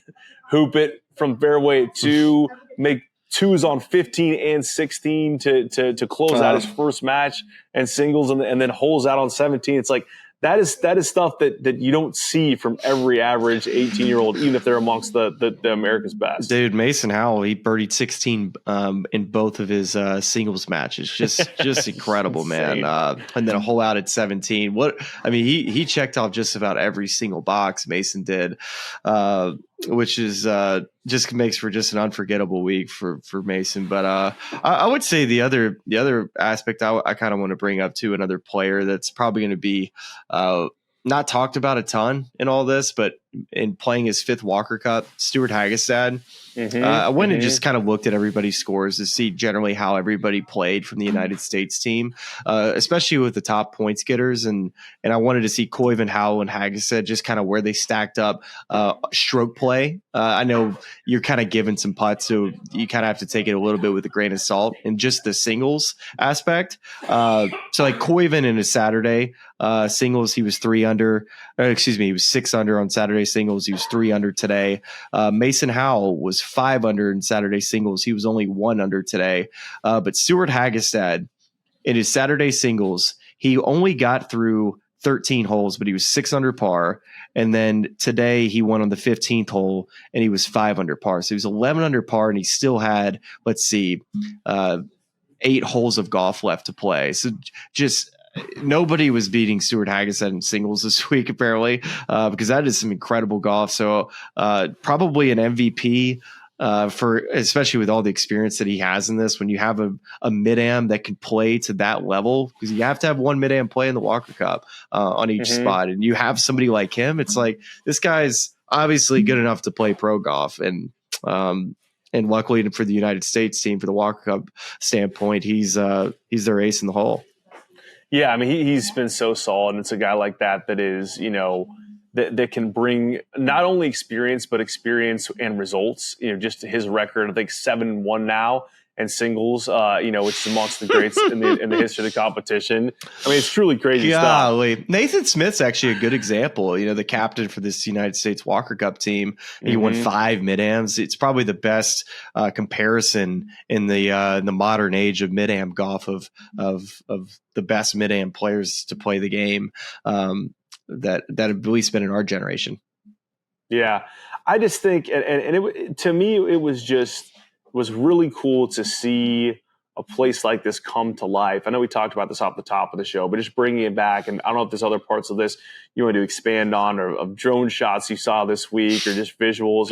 hoop it from fairway 2, make 2s on 15 and 16 to close out his first match and singles, and then holes out on 17. It's like, that is stuff that you don't see from every average 18-year-old, even if they're amongst the America's best. Dude, Mason Howell, he birdied 16 in both of his singles matches. Just incredible, man. And then a hole out at 17. He checked off just about every single box, Mason did, which is just makes for just an unforgettable week for Mason. But I would say the other aspect I kind of want to bring up to another player that's probably going to be not talked about a ton in all this, but in playing his 5th Walker Cup, Stuart Hagestad. I went and just kind of looked at everybody's scores to see generally how everybody played from the United States team, especially with the top points getters. And I wanted to see Koiven, Howell, and Hagestad just kind of where they stacked up stroke play. I know you're kind of given some putts, so you kind of have to take it a little bit with a grain of salt in just the singles aspect. So like Koiven in his Saturday singles, he was 3 under. He was 6 under on Saturday singles. He was 3 under today. Mason Howell was 5 under in Saturday singles. He was only 1 under today. But Stuart Hagestad in his Saturday singles, he only got through 13 holes, but he was 6 under par. And then today he won on the 15th hole and he was 5 under par. So he was 11 under par and he still had, 8 holes of golf left to play. So just nobody was beating Stuart Hagestad in singles this week, apparently, because that is some incredible golf. So probably an MVP especially with all the experience that he has in this. When you have a mid-am that can play to that level, because you have to have one mid-am play in the Walker Cup on each spot, and you have somebody like him, it's like this guy's obviously good enough to play pro golf, and And luckily for the United States team, for the Walker Cup standpoint, he's their ace in the hole. Yeah, I mean, he's been so solid. And it's a guy like that is, that can bring not only experience, but experience and results. Just his record, I think 7-1 now and singles, which is amongst the greats in the history of the competition. I mean, it's truly crazy stuff. Nathan Smith's actually a good example. The captain for this United States Walker Cup team. He won 5 mid-ams. It's probably the best comparison in the modern age of mid-am golf of the best mid-am players to play the game that have at least been in our generation. Yeah, I just think, and to me, it was really cool to see a place like this come to life. I know we talked about this off the top of the show, but just bringing it back, and I don't know if there's other parts of this you want to expand on, or of drone shots you saw this week, or just visuals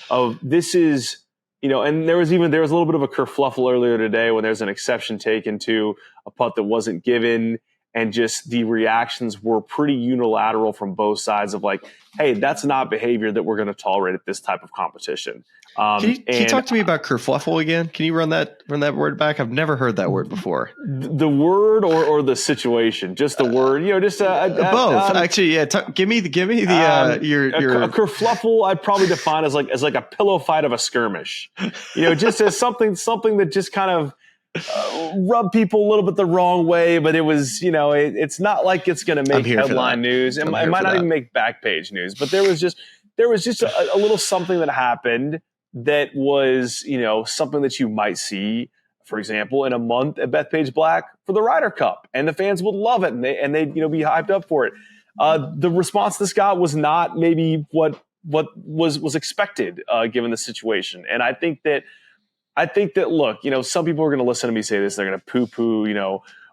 of this is, and there was a little bit of a kerfluffle earlier today when there's an exception taken to a putt that wasn't given, and just the reactions were pretty unilateral from both sides of like, hey, that's not behavior that we're going to tolerate at this type of competition. Can you talk to me about kerfluffle again? Can you run that word back? I've never heard that word before. The word or the situation, just the word. Just both. Actually, yeah. Give me the your a kerfluffle. I'd probably define as like a pillow fight of a skirmish. Just as something that just kind of rub people a little bit the wrong way, but it was, it's not like it's going to make headline news. It might not even make back page news, but there was just a little something that happened that was, something that you might see, for example, in a month at Bethpage Black for the Ryder Cup, and the fans would love it, and they'd be hyped up for it. The response this got was not maybe what was expected, given the situation. And I think that look, some people are going to listen to me say this, they're going to poo-poo,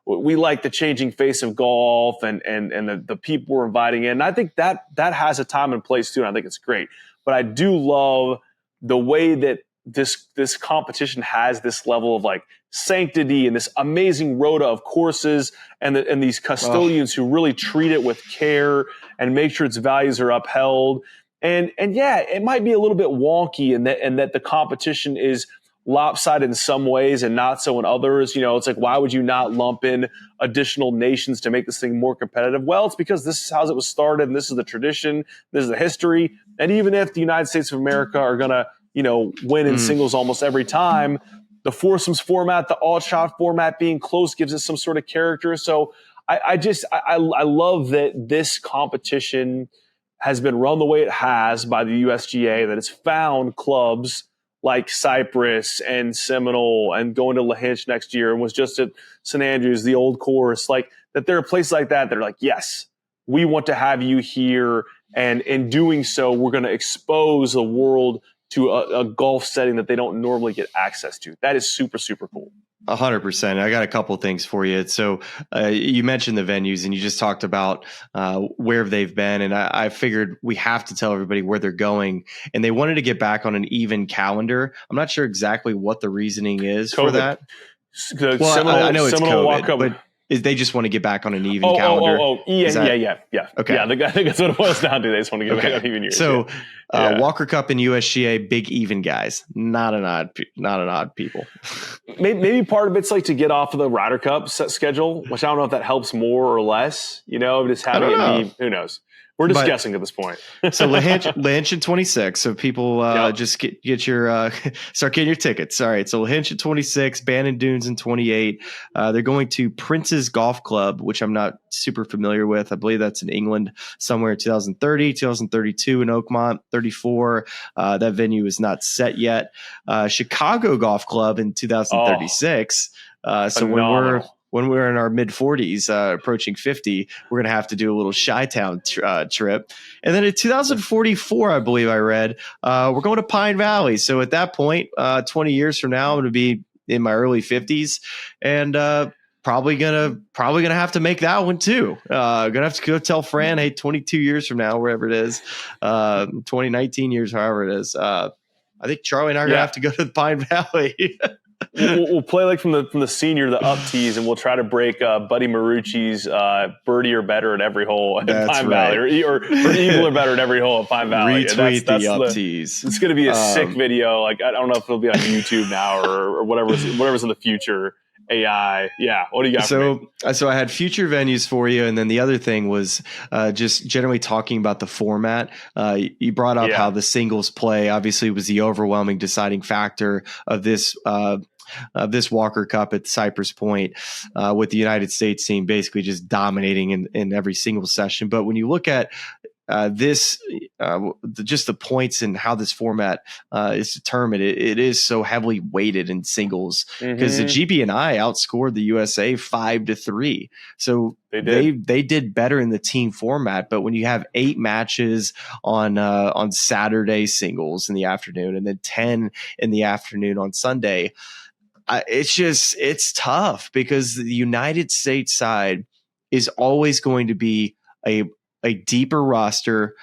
we like the changing face of golf and the people we're inviting in. And I think that has a time and place too, and I think it's great. But I do love the way that this competition has this level of like sanctity and this amazing rota of courses and these custodians who really treat it with care and make sure its values are upheld. And yeah, it might be a little bit wonky and that the competition is lopsided in some ways and not so in others. It's like, why would you not lump in additional nations to make this thing more competitive? Well, it's because this is how it was started, and this is the tradition, this is the history. And even if the United States of America are gonna, win in singles almost every time, the foursomes format, the all shot format being close gives it some sort of character. So I love that this competition has been run the way it has by the USGA, that it's found clubs like Cypress and Seminole and going to La Hinch next year, and was just at St. Andrews, the old course, like that there are places like that are like, yes, we want to have you here. And in doing so, we're going to expose the world to a golf setting that they don't normally get access to. That is super, super cool. 100%. I got a couple things for you. So you mentioned the venues, and you just talked about where they've been. And I figured we have to tell everybody where they're going. And they wanted to get back on an even calendar. I'm not sure exactly what the reasoning is for that. I know it's COVID, but they just want to get back on an even calendar. Yeah. Okay. Yeah, I think that's what it was down to. They just want to get back on even years. So Walker Cup and USGA, big even guys, not an odd people. Maybe part of it's like to get off of the Ryder Cup schedule, which I don't know if that helps more or less. Just having it be, who knows? We're just guessing at this point. So La Hinch in 26. So people just get your start getting your tickets. All right. So La Hinch in 26, Bannon Dunes in 28. They're going to Prince's Golf Club, which I'm not super familiar with. I believe that's in England somewhere in 2030, 2032 in Oakmont, 34. That venue is not set yet. Chicago Golf Club in 2036. So when we're in our mid 40s, approaching 50, we're going to have to do a little Chi-Town trip. And then in 2044, I believe I read, we're going to Pine Valley. So at that point, 20 years from now, I'm going to be in my early 50s, and probably gonna have to make that one too. Gonna have to go tell Fran, hey, 22 years from now, wherever it is, 2019 years, however it is. I think Charlie and I are gonna have to go to the Pine Valley. we'll play like from the senior to the up tees, and we'll try to break Buddy Marucci's birdie or better at every hole at Pine Valley, or eagle or better at every hole at Pine Valley. Retweet the up tees. It's going to be a sick video. Like, I don't know if it'll be on YouTube now or whatever's in the future. AI. Yeah. What do you got for me? So I had future venues for you. And then the other thing was just generally talking about the format. You brought up how the singles play obviously was the overwhelming deciding factor of this Walker Cup at Cypress Point, with the United States team basically just dominating in every single session. But when you look at just the points and how this format is determined, it is so heavily weighted in singles because the GB&I outscored the USA 5-3. So they did better in the team format. But when you have 8 matches on Saturday singles in the afternoon and then 10 in the afternoon on Sunday, it's tough because the United States side is always going to be a deeper roster,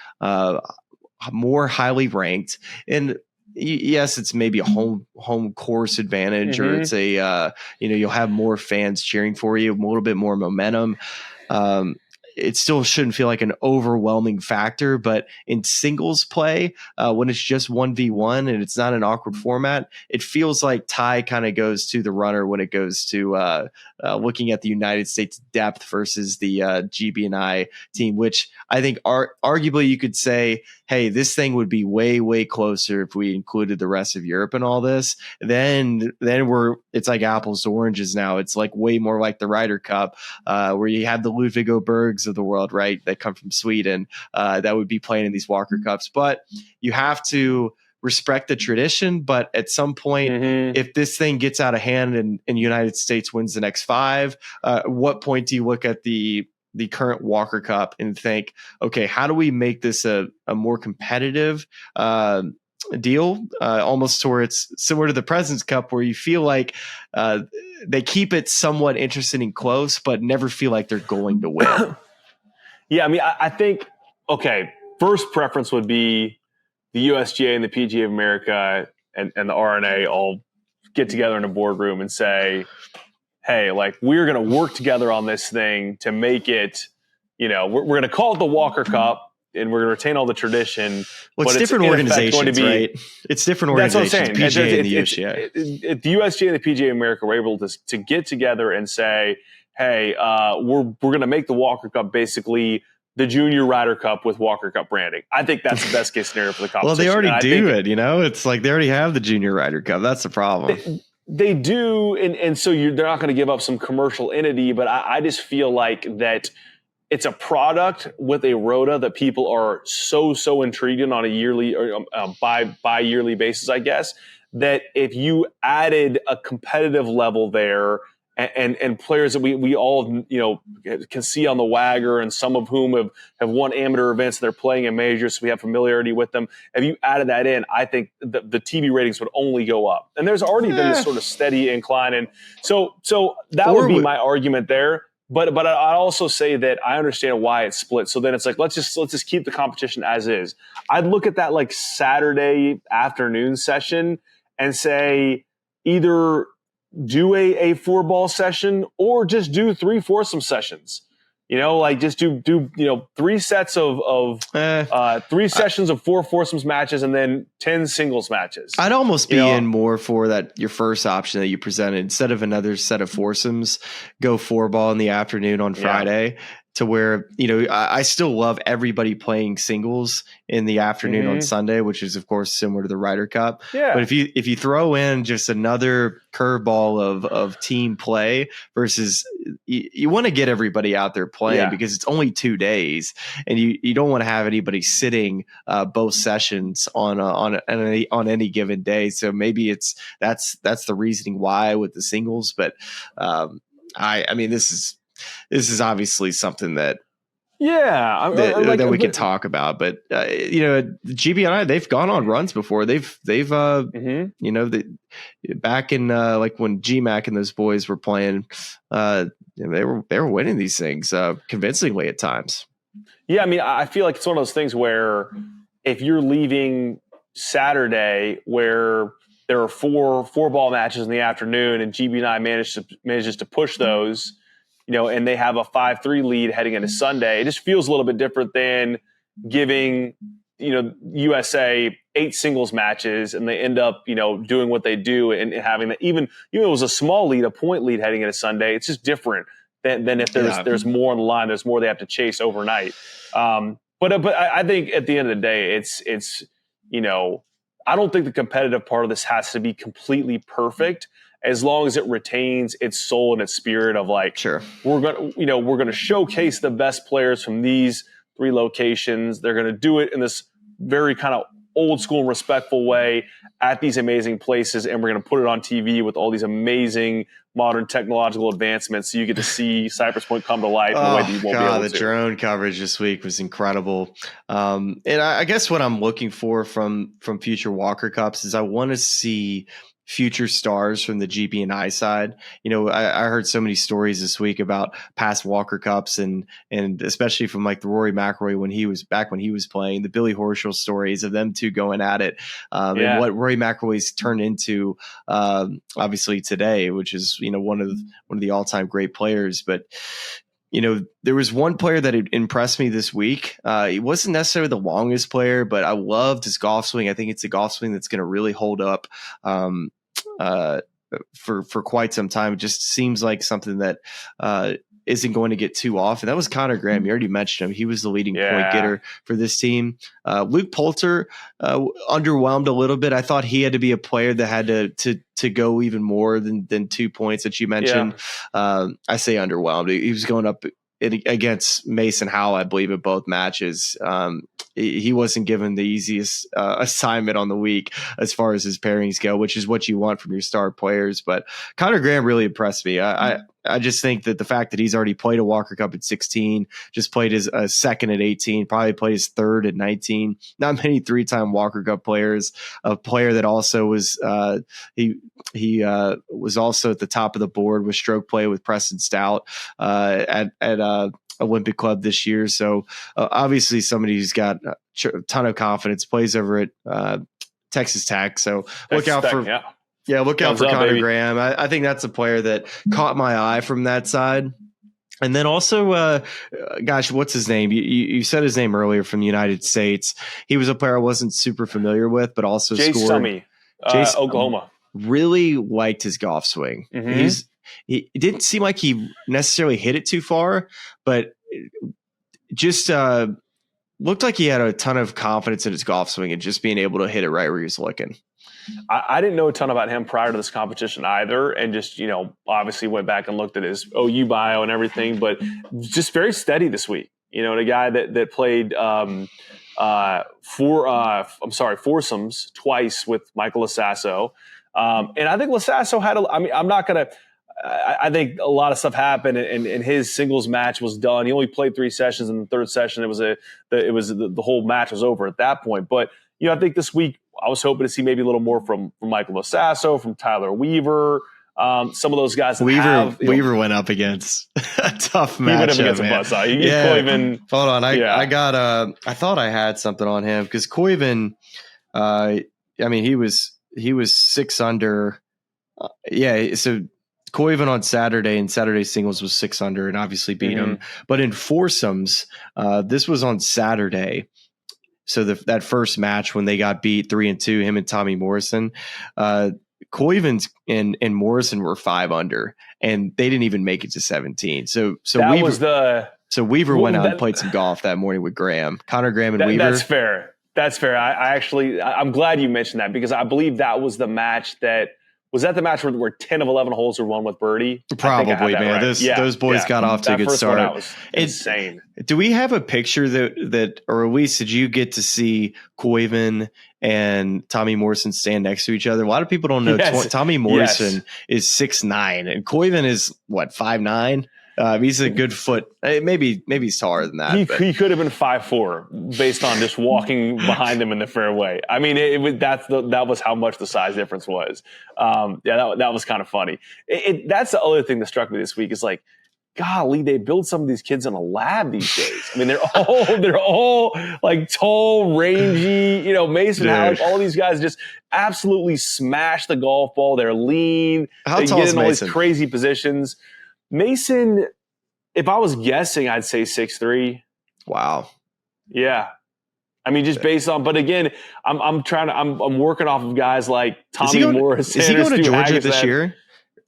more highly ranked, and yes, it's maybe a home course advantage, or it's you'll have more fans cheering for you, a little bit more momentum. It still shouldn't feel like an overwhelming factor, but in singles play, when it's just 1v1 and it's not an awkward format, it feels like tie kind of goes to the runner when it goes to looking at the United States depth versus the GB&I team, which I think arguably you could say, hey, this thing would be way, way closer if we included the rest of Europe in all this. Then it's like apples to oranges now. It's like way more like the Ryder Cup, where you have the Ludvig Åbergs of the world, right, that come from Sweden, that would be playing in these Walker Cups. But you have to respect the tradition. But at some point, if this thing gets out of hand and United States wins the next 5, what point do you look at the current Walker Cup and think, okay, how do we make this a more competitive deal, almost to where it's similar to the President's Cup, where you feel like they keep it somewhat interesting and close, but never feel like they're going to win. Yeah, I mean, I think, okay, first preference would be the USGA and the PGA of America and the RNA all get together in a boardroom and say, hey, like, we're going to work together on this thing to make it, we're going to call it the Walker Cup, and we're going to retain all the tradition. Well, it's different organizations, right? It's different organizations, that's what I'm saying. PGA and the USGA. If the USGA and the PGA of America were able to get together and say, hey, we're going to make the Walker Cup basically the Junior Ryder Cup with Walker Cup branding. I think that's the best case scenario for the competition. Well, they already do it, It's like they already have the Junior Ryder Cup. That's the problem. They do, and so they're not going to give up some commercial entity, but I just feel like that it's a product with a rota that people are so intrigued in on a yearly or bi-yearly basis, I guess, that if you added a competitive level there and players that we all can see on the Wagger, and some of whom have won amateur events, and they're playing in majors, so we have familiarity with them. If you added that in, I think the TV ratings would only go up. And there's already been this sort of steady incline, and so that would be my argument there. But I also say that I understand why it's split. So then it's like let's just keep the competition as is. I'd look at that like Saturday afternoon session and say either do a 4-ball session or just do 3 foursome sessions. Just do 3 sets of 3 sessions of 4 foursomes matches and then 10 singles matches. I'd almost be in more for that your first option that you presented. Instead of another set of foursomes, go 4-ball in the afternoon on Friday. To where, I still love everybody playing singles in the afternoon on Sunday, which is, of course, similar to the Ryder Cup. Yeah. But if you throw in just another curveball of team play versus you want to get everybody out there playing because it's only 2 days, and you don't want to have anybody sitting both sessions on any given day. So maybe that's the reasoning why with the singles. But I mean, this is obviously something that that we can talk about, but GB&I, they've gone on runs before. They've back in like when GMAC and those boys were playing, they were winning these things convincingly at times. Yeah, I mean, I feel like it's one of those things where if you're leaving Saturday where there are four ball matches in the afternoon, and GB&I manages to push those, and they have a 5-3 lead heading into Sunday. It just feels a little bit different than giving, USA 8 singles matches, and they end up, doing what they do and having that, even it was a small lead, a point lead heading into Sunday. It's just different than if there's more on the line, there's more they have to chase overnight. But I think at the end of the day, it's I don't think the competitive part of this has to be completely perfect, as long as it retains its soul and its spirit of like, sure, we're going to showcase the best players from these 3 locations. They're going to do it in this very kind of old school and respectful way at these amazing places, and we're going to put it on TV with all these amazing modern technological advancements, so you get to see Cypress Point come to life in a way that you won't be able to. The drone coverage this week was incredible. And I guess what I'm looking for from future Walker Cups is I want to see future stars from the GB&I side. I heard so many stories this week about past Walker Cups and especially from like the Rory McIlroy when he was playing, the Billy Horschel stories of them two going at it, and what Rory McIlroy's turned into, obviously today, which is one of the all-time great players. But there was one player that impressed me this week. He wasn't necessarily the longest player, but I loved his golf swing. I think it's a golf swing that's going to really hold up for quite some time. It just seems like something that isn't going to get too off. And that was Connor Graham. You already mentioned him. He was the leading point getter for this team. Luke Poulter underwhelmed a little bit. I thought he had to be a player that had to go even more than 2 points that you mentioned. I say underwhelmed. He was going up against Mason Howell, I believe, at both matches. He wasn't given the easiest assignment on the week as far as his pairings go, which is what you want from your star players. But Connor Graham really impressed me. I just think that the fact that he's already played a Walker Cup at 16, just played his second at 18, probably played his third at 19. Not many 3-time Walker Cup players. A player that also was he was also at the top of the board with stroke play with Preston Stout at Olympic Club this year. So obviously somebody who's got a ton of confidence, plays over at Texas Tech. So look out for Connor Graham. I think that's a player that caught my eye from that side. And then also, what's his name? You said his name earlier, from the United States. He was a player I wasn't super familiar with, but also scored. Summey, Oklahoma. Really liked his golf swing. Mm-hmm. It didn't seem like he necessarily hit it too far, but just looked like he had a ton of confidence in his golf swing and just being able to hit it right where he was looking. I didn't know a ton about him prior to this competition either, and just obviously went back and looked at his OU bio and everything, but just very steady this week. The guy that played foursomes twice with Michael Lasasso, and I think Lasasso had I think a lot of stuff happened, and his singles match was done. He only played 3 sessions. In the third session, the whole match was over at that point. But I think this week I was hoping to see maybe a little more from Michael Lasasso, from Tyler Weaver, some of those guys. Weaver went up against a tough match. He went up against a buzzsaw. Hold on, I got I thought I had something on him because Koiven. He was 6 under. So Koiven on Saturday, and Saturday singles was 6 under and obviously beat him. But in foursomes, this was on Saturday. So that first match when they got beat 3-2, him and Tommy Morrison, Koiven and Morrison were 5 under, and they didn't even make it to 17. So Weaver went out and played some golf that morning with Graham, Connor Graham, and Weaver. That's fair. I'm glad you mentioned that, because I believe that was the match was that the match where 10 of 11 holes were won with birdie? Probably, man. Right. Those boys got off to a good start. That was insane. Do we have a picture that, or at least did you get to see Koiven and Tommy Morrison stand next to each other? A lot of people don't know. Tommy Morrison is 6'9", and Koiven is 5'9". He's a good foot. Maybe he's taller than that. He could have been 5'4" based on just walking behind them in the fairway. I mean, that was how much the size difference was. That was kind of funny. That's the other thing that struck me this week is like, golly, they build some of these kids in a lab these days. I mean, they're all like tall, rangy, Mason Halleck, all these guys just absolutely smash the golf ball. They're lean. They get in all these crazy positions. Mason, if I was guessing, I'd say 6'3". Wow. Yeah. I mean, just based on, but again, I'm working off of guys like Tommy Morris. Is he going to Georgia this year?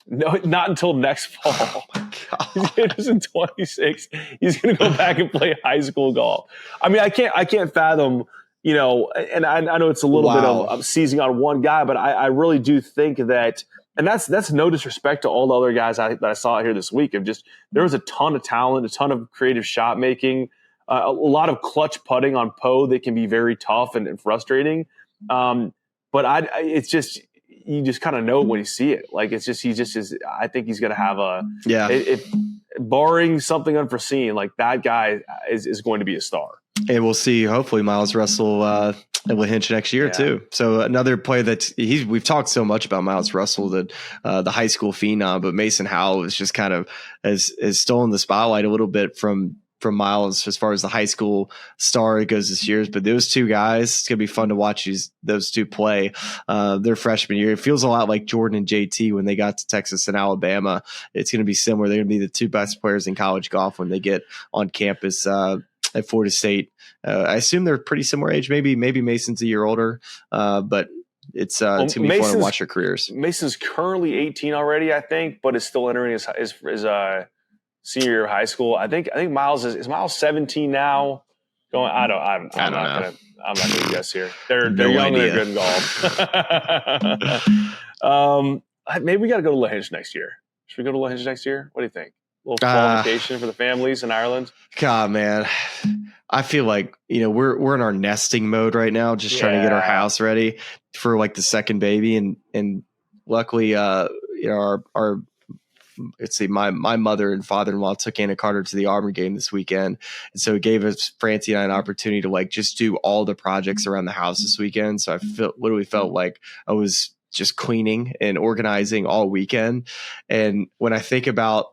No, not until next fall. Oh my God. He's in 26. He's going to go back and play high school golf. I mean, I can't fathom, and I know it's a little bit of seizing on one guy, but I really do think that, and that's no disrespect to all the other guys that I saw here this week. There was a ton of talent, a ton of creative shot making, a lot of clutch putting on Poe that can be very tough and frustrating. But it's just, you just kind of know it when you see it. Like, it's just, he just is, I think he's going to have if barring something unforeseen, like that guy is going to be a star. And we'll see, hopefully, Miles Russell will hinge next year too. So another player that we've talked so much about Miles Russell, the high school phenom, but Mason Howell is just kind of has stolen the spotlight a little bit from Miles as far as the high school star goes this year. But those two guys, it's going to be fun to watch those two play their freshman year. It feels a lot like Jordan and JT when they got to Texas and Alabama. It's going to be similar. They're going to be the two best players in college golf when they get on campus at Florida State. I assume they're pretty similar age. Maybe Mason's a year older, but it's going to be fun to watch their careers. Mason's currently 18 already, I think, but is still entering his senior year of high school. I think Miles is Miles 17 now. I'm not gonna guess here. They're young and they're good in golf. Maybe we got to go to Lahinch next year. Should we go to Lahinch next year? What do you think? A little fall vacation for the families in Ireland. God, man, I feel like we're in our nesting mode right now, just trying to get our house ready for like the second baby, and luckily, our let's see, my mother and father-in-law took Anna Carter to the Auburn game this weekend. And so it gave us, Francie and I, an opportunity to like just do all the projects around the house this weekend. So I literally felt like I was just cleaning and organizing all weekend. And when I think about,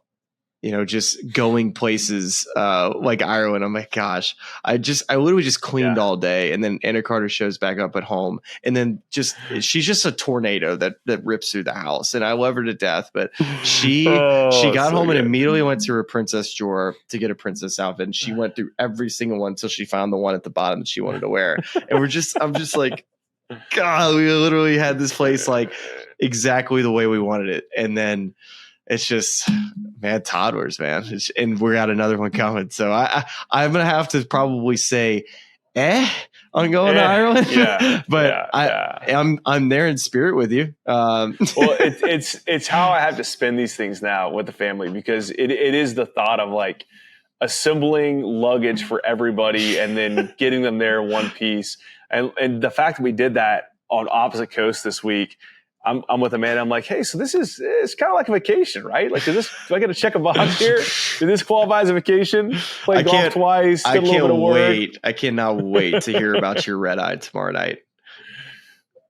just going places like Ireland, I'm like, gosh, I literally just cleaned all day. And then Anna Carter shows back up at home. And then she's just a tornado that rips through the house. And I love her to death. But she got home and immediately went to her princess drawer to get a princess outfit. And she went through every single one until she found the one at the bottom that she wanted to wear. And I'm just like, God, we literally had this place like exactly the way we wanted it. And then it's just mad toddlers, man. And we're at another one coming. So I'm going to have to probably say, on going to Ireland. Yeah. But I'm there in spirit with you. Well, it's how I have to spend these things now with the family, because it is the thought of like assembling luggage for everybody and then getting them there in one piece. And the fact that we did that on opposite coast this week, I'm with Amanda. I'm like, hey, so it's kind of like a vacation, right? Like, do I get to check a box here? Does this qualify as a vacation? Play golf twice, get a little bit of work. I cannot wait to hear about your red eye tomorrow night.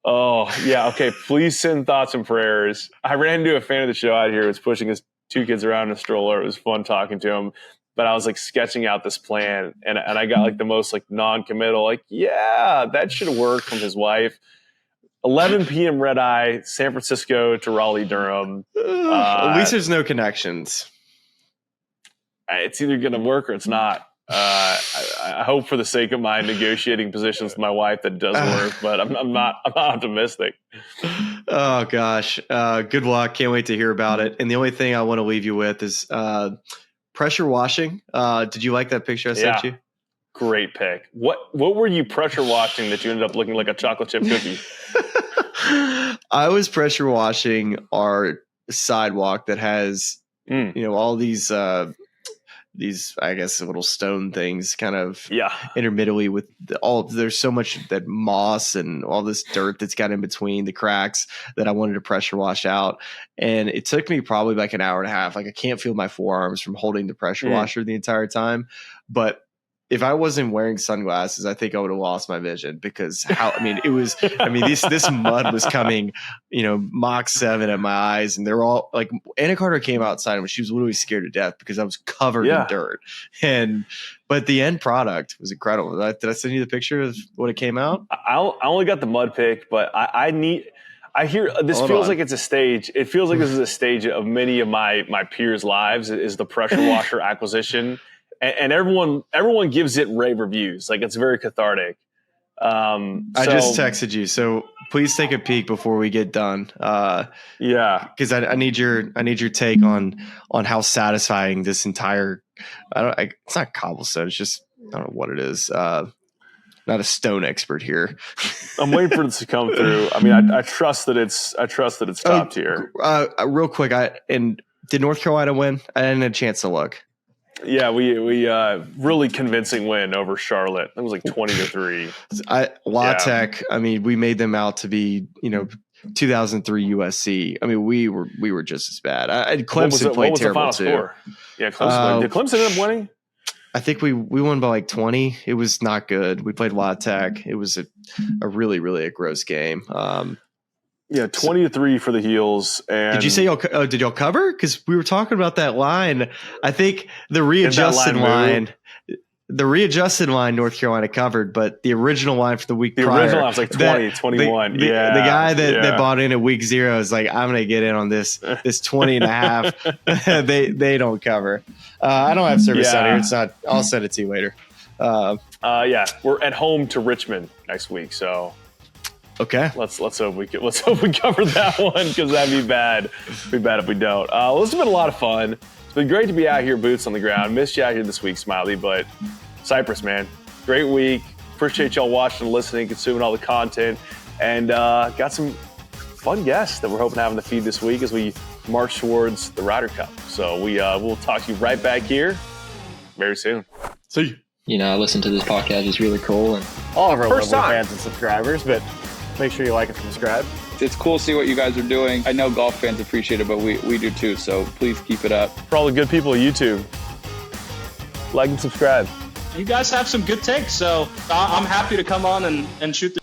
Oh, yeah. Okay. Please send thoughts and prayers. I ran into a fan of the show out here who was pushing his two kids around in a stroller. It was fun talking to him. But I was like sketching out this plan, and I got like the most like non-committal, like, yeah, that should work from his wife. 11 p.m. red eye, San Francisco to Raleigh, Durham. At least there's no connections. It's either going to work or it's not. I hope for the sake of my negotiating positions with my wife that does work, but I'm not optimistic. Oh gosh. Good luck. Can't wait to hear about it. And the only thing I want to leave you with is pressure washing. Did you like that picture I sent you? Great pick. What were you pressure washing that you ended up looking like a chocolate chip cookie? I was pressure washing our sidewalk that has all these I guess little stone things kind of intermittently with there's so much that moss and all this dirt that's got in between the cracks that I wanted to pressure wash out. And it took me probably like an hour and a half. Like I can't feel my forearms from holding the pressure washer the entire time, but if I wasn't wearing sunglasses, I think I would have lost my vision because this mud was coming, Mach 7 at my eyes, and they're all like, Anna Carter came outside and she was literally scared to death because I was covered in dirt. But the end product was incredible. Did I send you the picture of what it came out? I only got the mud pick, but I hear this feels like it's a stage. It feels like this is a stage of many of my peers' lives is the pressure washer acquisition. And everyone gives it rave reviews. Like, it's very cathartic. I just texted you, so please take a peek before we get done. Because I need your take on how satisfying this entire. It's not cobblestone. It's just, I don't know what it is. Not a stone expert here. I'm waiting for this to come through. I mean, I trust that it's top tier. Real quick, did North Carolina win? I didn't have a chance to look. Yeah, we really convincing win over Charlotte. It was like 20-3. La Tech. I mean, we made them out to be 2003 USC. I mean, we were just as bad. Clemson played terrible too. Score? Yeah, Clemson. Did Clemson end up winning? I think we won by like 20. It was not good. We played La Tech. It was a really, really a gross game. 20-3 for the Heels. And did you say did y'all cover? Because we were talking about that line. I think the readjusted line, North Carolina covered, but the original line for the week prior. The original line was like 20-21. The guy that bought in at week 0 is like, I'm going to get in on this 20 and a half. they don't cover. I don't have service out here. It's not. I'll send it to you later. We're at home to Richmond next week, so. Okay. Let's hope we cover that one, because that'd be bad. It'd be bad if we don't. This has been a lot of fun. It's been great to be out here, boots on the ground. Missed you out here this week, Smylie, but Cypress, man, great week. Appreciate y'all watching and listening, consuming all the content, and got some fun guests that we're hoping to have in the feed this week as we march towards the Ryder Cup. So we'll talk to you right back here very soon. See you. I listen to this podcast. It's really cool, and all of our local fans and subscribers, but make sure you like and subscribe. It's cool to see what you guys are doing. I know golf fans appreciate it, but we do too, so please keep it up. For all the good people at YouTube, like and subscribe. You guys have some good takes, so I'm happy to come on and shoot the